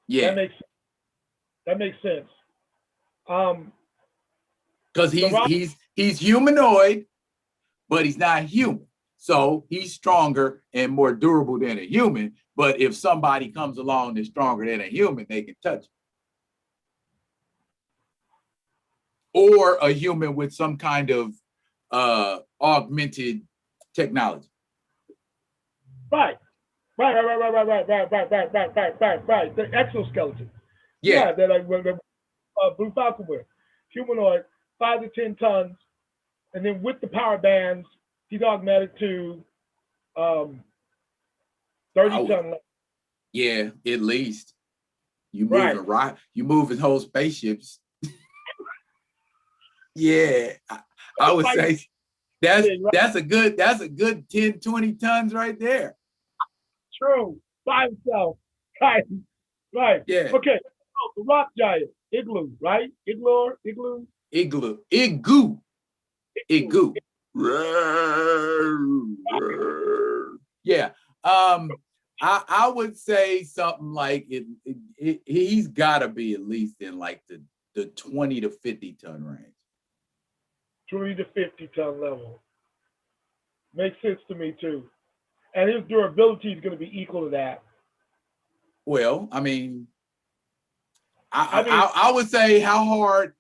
Yeah, that makes sense. Because he's humanoid, but he's not human. So he's stronger and more durable than a human. But if somebody comes along that's stronger than a human, they can touch him. Or a human with some kind of augmented technology. Right. The exoskeleton. Yeah, that like Blue Falcon with. Humanoid, 5 to 10 tons, and then with the power bands, he's automatic to 30 ton level. Yeah, at least. You Right. moving right. You moving whole spaceships. Yeah, I would say that's a good 10, 20 tons right there. True. By himself. Right. Right. Yeah. Okay. So the rock giant, igloo, right? Igloo. Igloo. Yeah. I would say something like he's got to be at least in like the 20 to 50 ton range. 20 to 50 ton level. Makes sense to me too. And his durability is going to be equal to that. Well, I mean, I would say how hard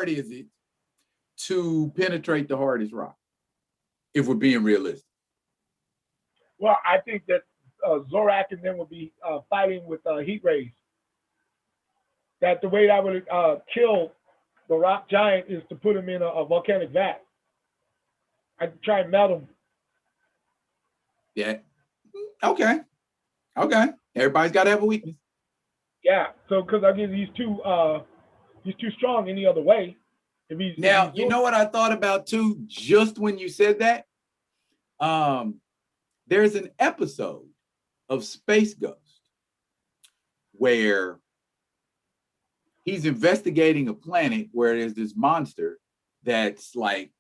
is it to penetrate the hardest rock? If we're being realistic. Well, I think that Zorak and them will be fighting with heat rays. That the way that would kill the rock giant is to put him in a volcanic vat. I'd try and melt him. Yeah. Okay. Everybody's got to have a weakness. Yeah. So because I guess he's too strong any other way. Now, you know what I thought about too, just when you said that? There's an episode of Space Ghost where he's investigating a planet where there's this monster that's like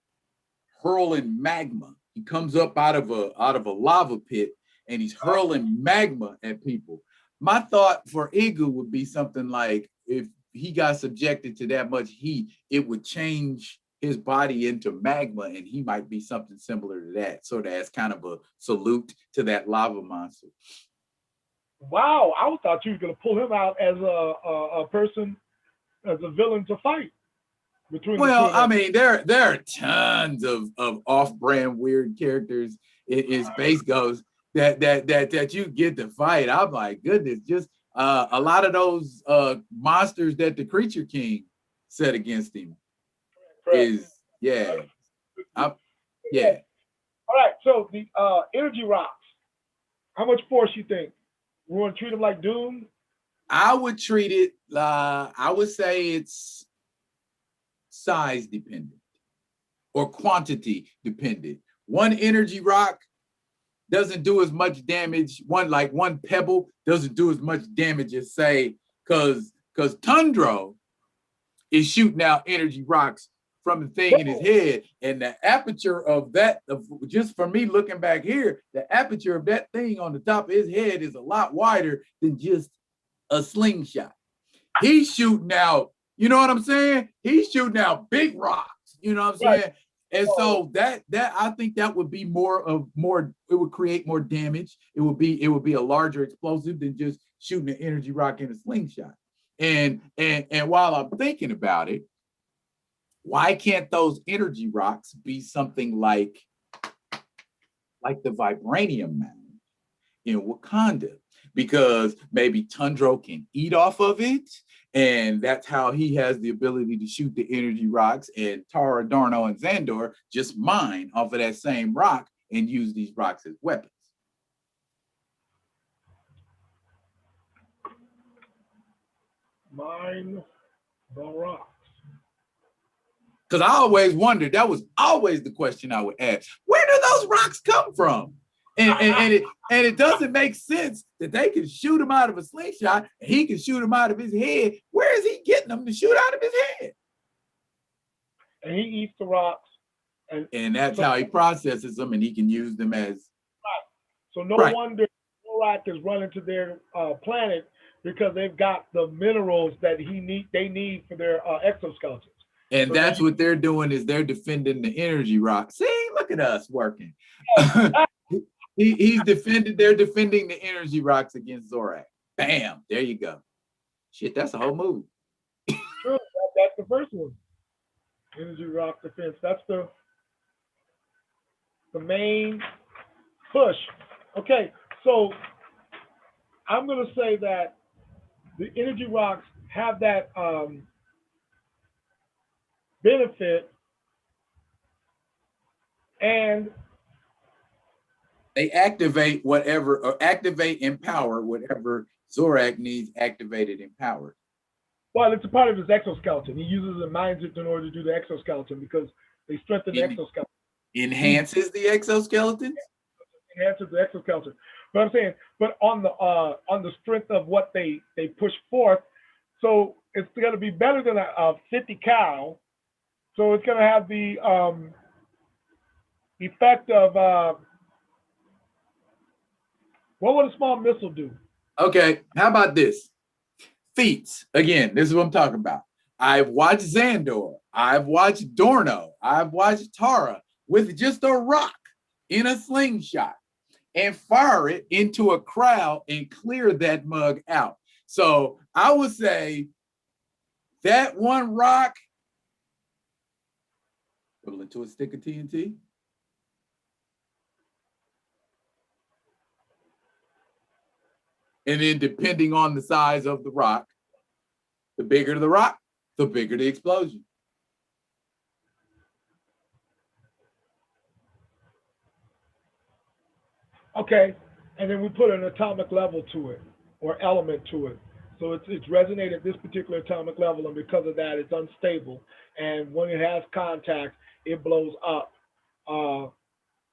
hurling magma. He comes up out of a lava pit and he's hurling magma at people. My thought for Igu would be something like if he got subjected to that much heat, it would change his body into magma, and he might be something similar to that. So that's kind of a salute to that lava monster. Wow, I thought you were going to pull him out as a person, as a villain to fight. Well, I mean, there are tons of off-brand weird characters in Space Ghost that you get to fight. I'm like, goodness, just a lot of those monsters that the Creature King set against him is yeah. Yeah. All right, so the energy rocks. How much force you think? We want to treat them like Doom? I would treat it. I would say it's size dependent or quantity dependent. One energy rock doesn't do as much damage. One pebble doesn't do as much damage as say, because Tundro is shooting out energy rocks from the thing in his head, and the aperture of that, just for me looking back here, the aperture of that thing on the top of his head is a lot wider than just a slingshot. He's shooting out, you know what I'm saying? He's shooting out big rocks, you know what I'm saying? And so that I think that would be it would create more damage. It would be a larger explosive than just shooting an energy rock in a slingshot. And while I'm thinking about it, why can't those energy rocks be something like the vibranium mound in Wakanda? Because maybe Tundro can eat off of it, and that's how he has the ability to shoot the energy rocks, and Tara, Darno, and Xandor just mine off of that same rock and use these rocks as weapons. Mine the rocks. Because I always wondered, that was always the question I would ask. Where do those rocks come from? And it doesn't make sense that they can shoot him out of a slingshot and he can shoot him out of his head. Where is he getting them to shoot out of his head? And he eats the rocks. And that's how he processes them, and he can use them as. So no wonder Zorak is running to their planet, because they've got the minerals that they need for their exoskeletons. And so that's what they're doing, is they're defending the energy rock. See, look at us working. They're defending the energy rocks against Zorak. Bam, there you go. Shit, that's a whole movie. True, that's the first one. Energy rock defense. That's the main push. Okay, so I'm going to say that the energy rocks have that benefit, And they activate whatever, or activate and power whatever Zorak needs activated and powered. well, it's a part of his exoskeleton. He uses the mindset in order to do the exoskeleton because they strengthen the exoskeleton. Enhances the exoskeletons? Enhances the exoskeleton. But I'm saying, but on the strength of what they push forth, so it's going to be better than a 50 cal. So it's going to have the effect of what would a small missile do? Okay, how about this? Feats. Again, this is what I'm talking about. I've watched Xandor. I've watched Dorno. I've watched Tara with just a rock in a slingshot and fire it into a crowd and clear that mug out. So I would say that one rock equivalent to a stick of TNT. And then depending on the size of the rock, the bigger the rock, the bigger the explosion. Okay, and then we put an atomic level to it or element to it. So it's resonated at this particular atomic level, and because of that, it's unstable. And when it has contact, it blows up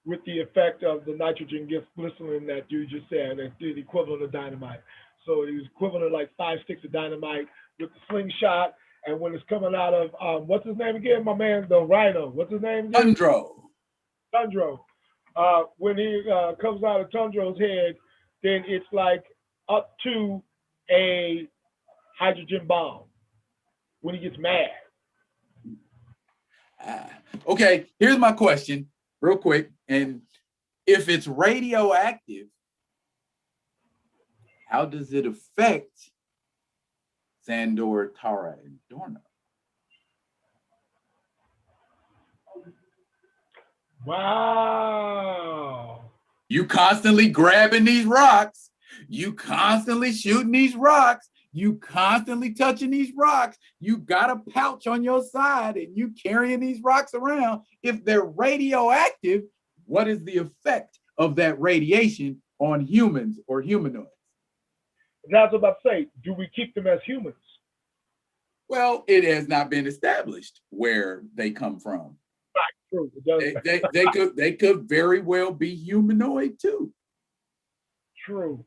with the effect of the nitrogen glycerin that you just said. That's the equivalent of dynamite. So it's equivalent of like 5 sticks of dynamite with the slingshot. And when it's coming out of what's his name again, my man, the Rhino. What's his name again? Tundro. When he comes out of Tundro's head, then it's like up to a hydrogen bomb when he gets mad. Okay, here's my question, real quick. And if it's radioactive, how does it affect Xandor, Tara, and Dorno? Wow. You constantly grabbing these rocks. You constantly shooting these rocks. You constantly touching these rocks. You got a pouch on your side and you carrying these rocks around. If they're radioactive, what is the effect of that radiation on humans or humanoids? That's what I'm about to say. Do we keep them as humans? Well, it has not been established where they come from. True. They could very well be humanoid too. True.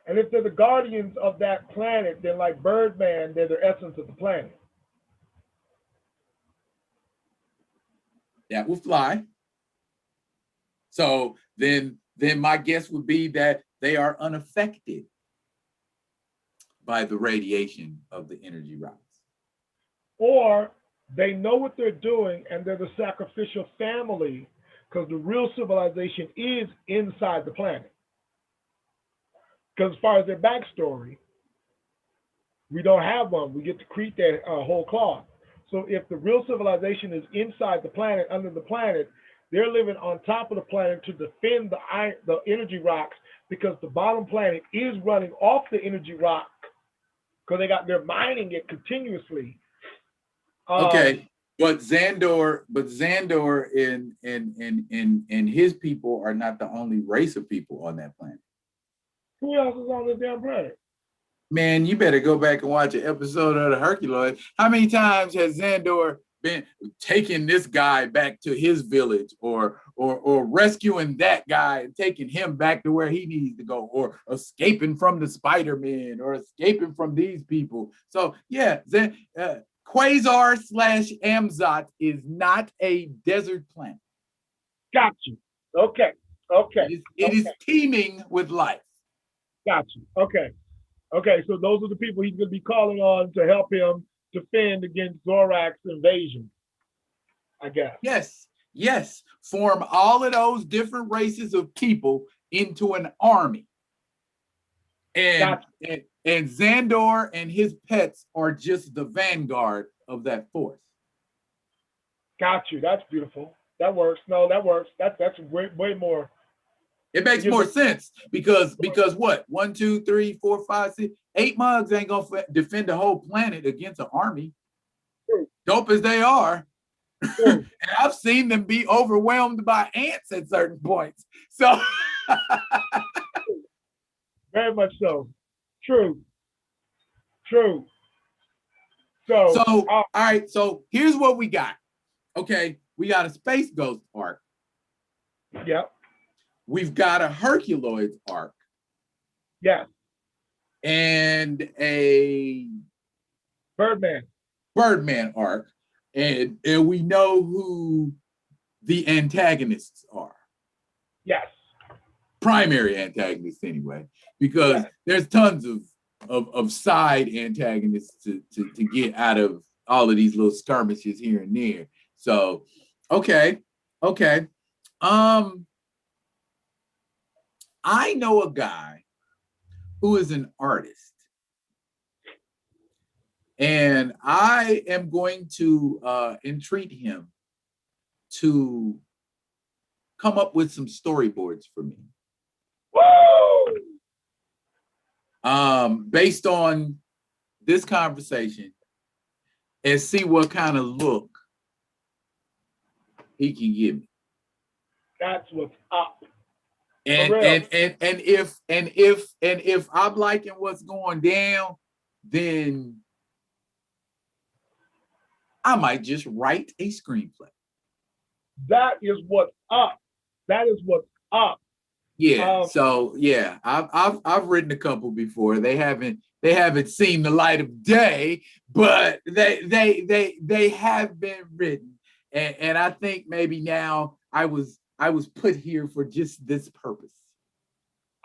And if they're the guardians of that planet, then like Birdman, they're the essence of the planet. That will fly. So then my guess would be that they are unaffected by the radiation of the energy rocks. Or they know what they're doing and they're the sacrificial family because the real civilization is inside the planet. Because as far as their backstory, we don't have one. We get to create that whole cloth. So if the real civilization is inside the planet, under the planet, they're living on top of the planet to defend the energy rocks because the bottom planet is running off the energy rock because they're mining it continuously. Okay, but Xandor and his people are not the only race of people on that planet. Who else is on this damn planet? Man, you better go back and watch an episode of the Herculoid. How many times has Xandor been taking this guy back to his village or rescuing that guy and taking him back to where he needs to go, or escaping from the Spider-Man or escaping from these people? So yeah, Quasar / Amzot is not a desert planet. Got you. Okay. It is teeming with life. Got you. Okay, so those are the people he's going to be calling on to help him defend against Zorak's invasion, I guess. Yes. Form all of those different races of people into an army. And Xandor and his pets are just the vanguard of that force. Got you. That's beautiful. That works. No, that works. That's way more. It makes more sense because what? 1, 2, 3, 4, 5, 6, 8 mugs ain't gonna defend the whole planet against an army. True. Dope as they are. True. And I've seen them be overwhelmed by ants at certain points. So Very much so. True. True. So, all right, so here's what we got. Okay, we got a Space Ghost arc. yeah. We've got a Herculoids arc. Yes. And a Birdman arc. And we know who the antagonists are. Yes. Primary antagonists anyway, because there's tons of side antagonists to get out of all of these little skirmishes here and there. So, okay. I know a guy who is an artist, and I am going to entreat him to come up with some storyboards for me. Woo! Based on this conversation, and see what kind of look he can give me. That's what's up. And if I'm liking what's going down, then I might just write a screenplay. That is what's up. That is what's up. Yeah. So yeah, I've written a couple before. They haven't seen the light of day, but they have been written, and I think maybe now I was put here for just this purpose.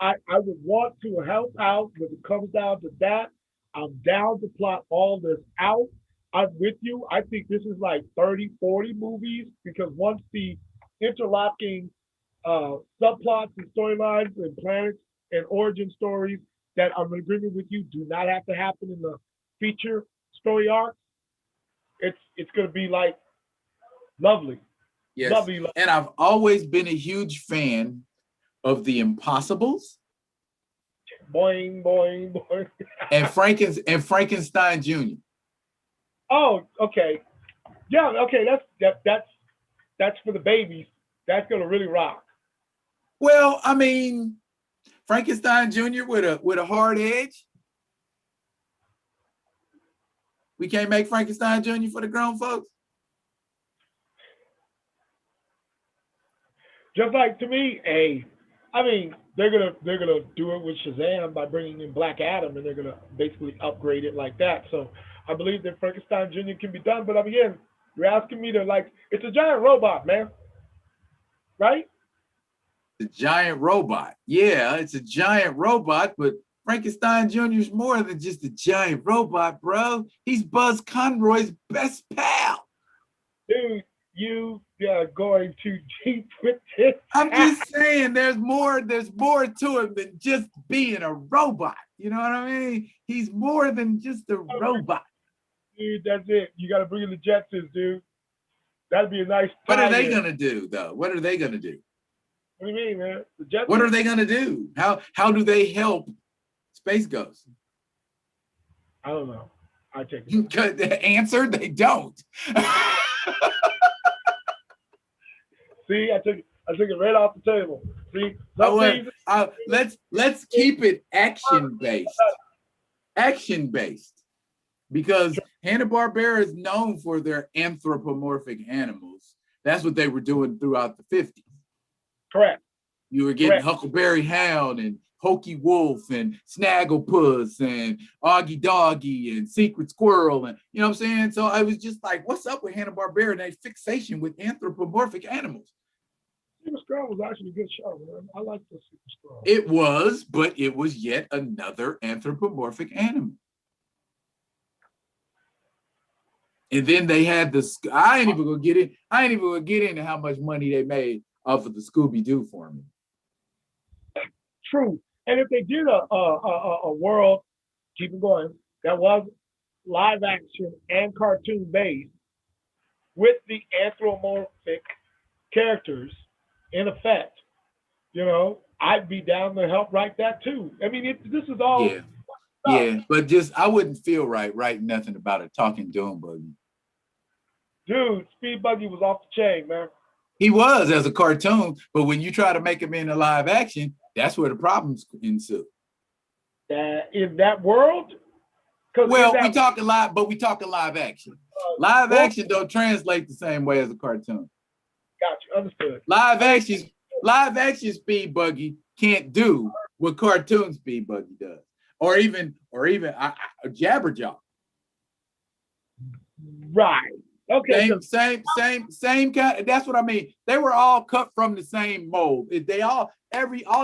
I would want to help out when it comes down to that. I'm down to plot all this out. I'm with you. I think this is like 30, 40 movies because once the interlocking subplots and storylines and planets and origin stories that I'm in agreement with you do not have to happen in the feature story arc, it's going to be like lovely. Yes. Lovely. And I've always been a huge fan of The Impossibles. Boing, boing, boing. and Frankenstein Jr. Oh, okay. Yeah, okay. That's for the babies. That's gonna really rock. Well, I mean, Frankenstein Jr. with a hard edge. We can't make Frankenstein Jr. for the grown folks. Just like to me, I mean, they're gonna do it with Shazam by bringing in Black Adam, and they're gonna basically upgrade it like that. So I believe that Frankenstein Jr. can be done. But again, you're asking me to it's a giant robot, man, right? The giant robot. Yeah, it's a giant robot, but Frankenstein Jr. is more than just a giant robot, bro. He's Buzz Conroy's best pal. Dude, you are going too deep with this. I'm just saying there's more to him than just being a robot. You know what I mean? He's more than just a robot. Dude, that's it. You got to bring in the Jetsons, dude. That'd be a nice. What are they going to do, though? What are they going to do? What do you mean, man? The Jetsons? What are they going to do? How do they help Space Ghost? I don't know. I take it. The answer, they don't. See, I took it right off the table. See, let's keep it action based, because Hanna Barbera is known for their anthropomorphic animals. That's what they were doing throughout the 50s. Correct. You were getting Huckleberry Hound and Hokey Wolf and Snagglepuss and Augie Doggy and Secret Squirrel, and you know what I'm saying? So I was just like, what's up with Hanna Barbera and that fixation with anthropomorphic animals? Secret Squirrel was actually a good show, man. I like the Secret Squirrel. It was, but it was yet another anthropomorphic animal. And then they had I ain't even gonna get into how much money they made off of the Scooby-Doo formula. True. And if they did a world, keep it going, that was live action and cartoon based with the anthropomorphic characters in effect, I'd be down to help write that too. I mean, this is all. Yeah, but I wouldn't feel right writing nothing about a talking dune buggy. Dude, Speed Buggy was off the chain, man. He was as a cartoon, but when you try to make him into live action, that's where the problems ensue. In that world? Well, we talking live action. Live action don't translate the same way as a cartoon. Got you, understood. Live action Speed Buggy can't do what cartoon Speed Buggy does, or even Jabberjaw. Right. Okay. Same kind. That's what I mean. They were all cut from the same mold. All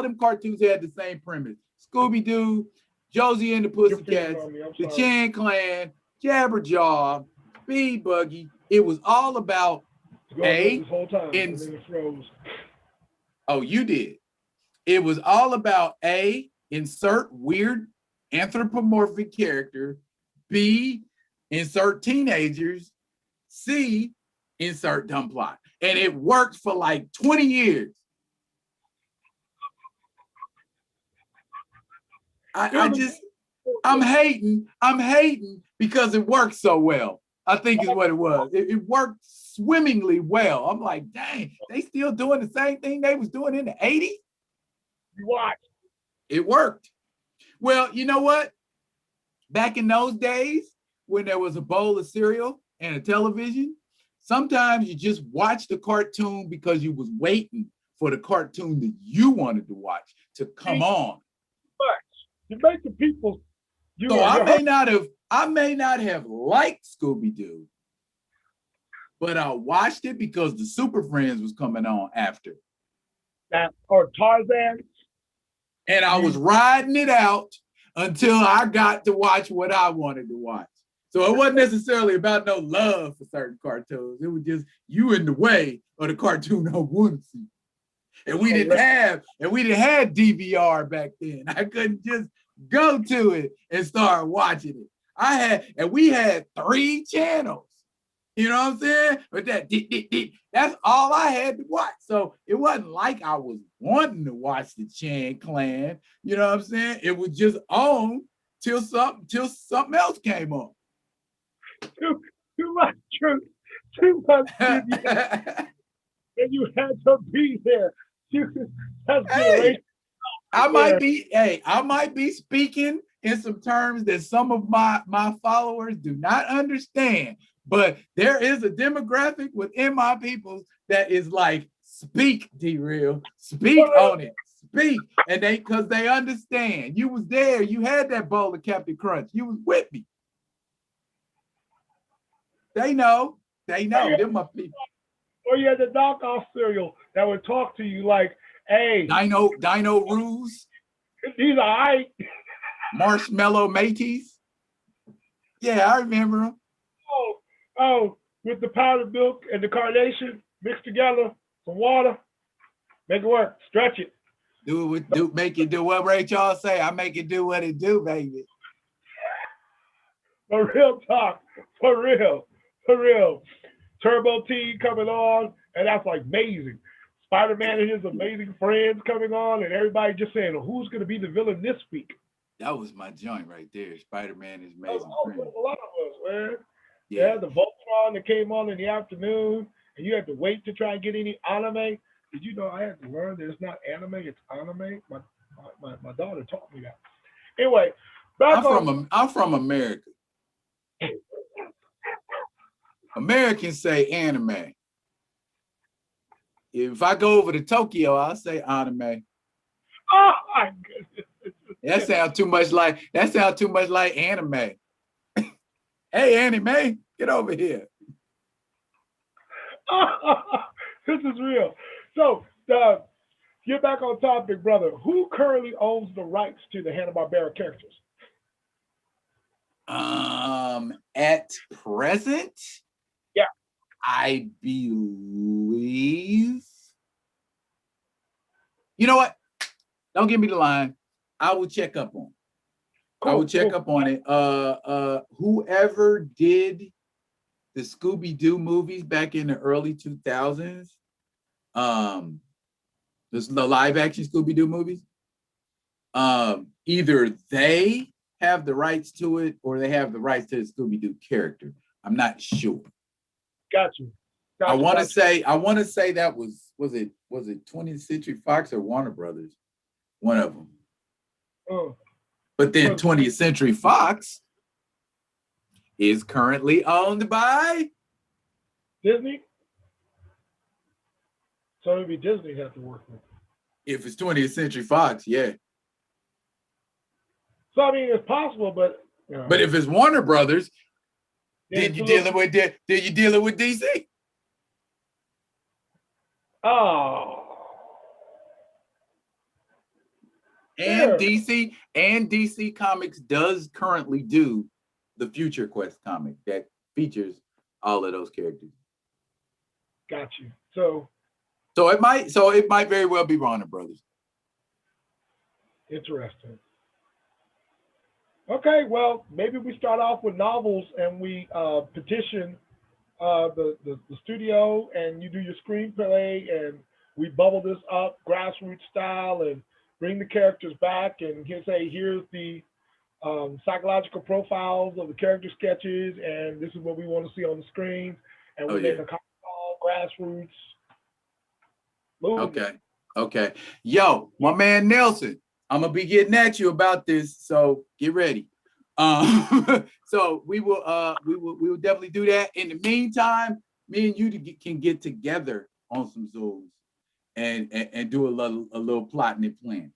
them cartoons had the same premise. Scooby Doo, Josie and the Pussycats, the Chan Clan, Jabberjaw, Speed Buggy. It was all about this whole time. Oh, you did. It was all about insert weird anthropomorphic character, B, insert teenagers, C, insert dumb plot. And it worked for like 20 years. I'm hating because it worked so well. I think is what it was. It worked swimmingly well. I'm like, dang, they still doing the same thing they was doing in the 80s? You watch. It worked. Well, you know what? Back in those days, when there was a bowl of cereal and a television, sometimes you just watched the cartoon because you was waiting for the cartoon that you wanted to watch to come on. You make the people. So I may not have liked Scooby-Doo, but I watched it because the Super Friends was coming on after. Or Tarzan. And I was riding it out until I got to watch what I wanted to watch. So it wasn't necessarily about no love for certain cartoons. It was just you in the way of the cartoon I want to see. And we didn't have DVR back then. I couldn't just go to it and start watching it. We had 3 channels. You know what I'm saying? But that's all I had to watch. So it wasn't like I was wanting to watch the Chan Clan. You know what I'm saying? It was just on till something else came on. Too much truth. Too much truth. And you had to be there. I might be speaking in some terms that some of my followers do not understand, but there is a demographic within my people that is like, speak, D-Real, speak on it, speak. And because they understand. You was there, you had that bowl of Captain Crunch, you was with me. They know, they're my people. Or you had the knockoff cereal that would talk to you like, hey. Dino Ruse. These are right. Marshmallow Mateys. Yeah, I remember them. Oh, with the powdered milk and the carnation mixed together, some water, make it work, stretch it. Make it do what Ray Charles say. I make it do what it do, baby. For real talk, for real. Turbo T coming on, and that's like amazing. Spider-Man and his amazing friends coming on, and everybody just saying, who's going to be the villain this week? That was my joint right there. Spider-Man is amazing friends. A lot of us, man. Yeah, the Voltron that came on in the afternoon, and you had to wait to try and get any anime. Did you know I had to learn that it's not anime, it's anime? My daughter taught me that. Anyway, I'm from America. Americans say anime. If I go over to Tokyo, I'll say anime. Oh my goodness. That sounds too much like anime. Hey, anime, get over here. This is real. So, get back on topic, brother. Who currently owns the rights to the Hanna Barbera characters? At present, yeah, I believe. You know what? Don't give me the line. I will check up on. Cool, I will check up on it. Whoever did the Scooby-Doo movies back in the early 2000s, the live action Scooby-Doo movies, either they have the rights to it or they have the rights to the Scooby-Doo character. I'm not sure. Got you. I want to say that was it 20th Century Fox or Warner Brothers? One of them. But then 20th Century Fox is currently owned by Disney. So maybe Disney has to work with it. If it's 20th Century Fox, yeah. So I mean, it's possible, but But if it's Warner Brothers, then you're dealing with DC. Oh. And DC Comics does currently do the Future Quest comic that features all of those characters. Got you. So it might very well be Warner Brothers. Interesting. Okay, well, maybe we start off with novels and we petition the studio, and you do your screenplay, and we bubble this up grassroots style and bring the characters back and say, here's the psychological profiles of the character sketches, and this is what we want to see on the screen, and we make a call, grassroots. Okay. Yo, my man Nelson, I'm gonna be getting at you about this, so get ready. So we will definitely do that. In the meantime, me and you can get together on some Zooms and do a little plotting and plan.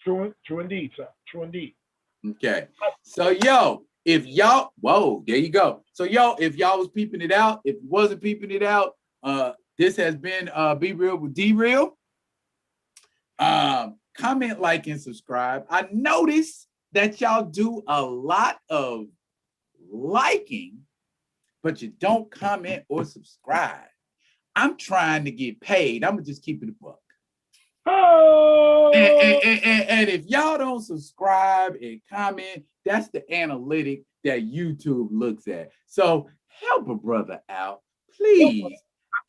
True indeed, sir. True indeed. Okay. So yo, if y'all, whoa, there you go. So yo, if y'all was peeping it out, if you wasn't peeping it out, this has been Be Real with D Real. Comment, like, and subscribe. I noticed that y'all do a lot of liking, but you don't comment or subscribe. I'm trying to get paid. I'm gonna just keep it a buck. Oh! And if y'all don't subscribe and comment, that's the analytic that YouTube looks at. So help a brother out, please.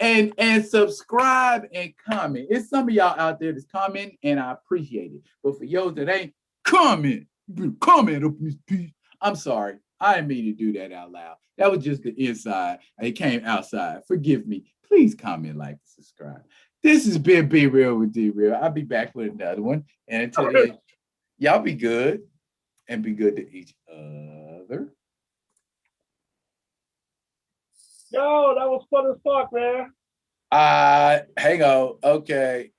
And subscribe and comment. It's some of y'all out there that's commenting, and I appreciate it. But for y'all that ain't, comment up in this piece. I'm sorry. I didn't mean to do that out loud. That was just the inside. It came outside. Forgive me. Please comment, like, subscribe. This has been Be Real with D Real. I'll be back with another one. And until then, y'all be good and be good to each other. Yo, that was fun as fuck, man. Hang on. Okay.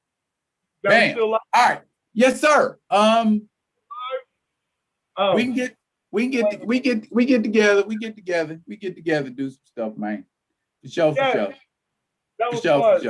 Bam. All right. Yes, sir. We get together, do some stuff, man. For sure. That was fun.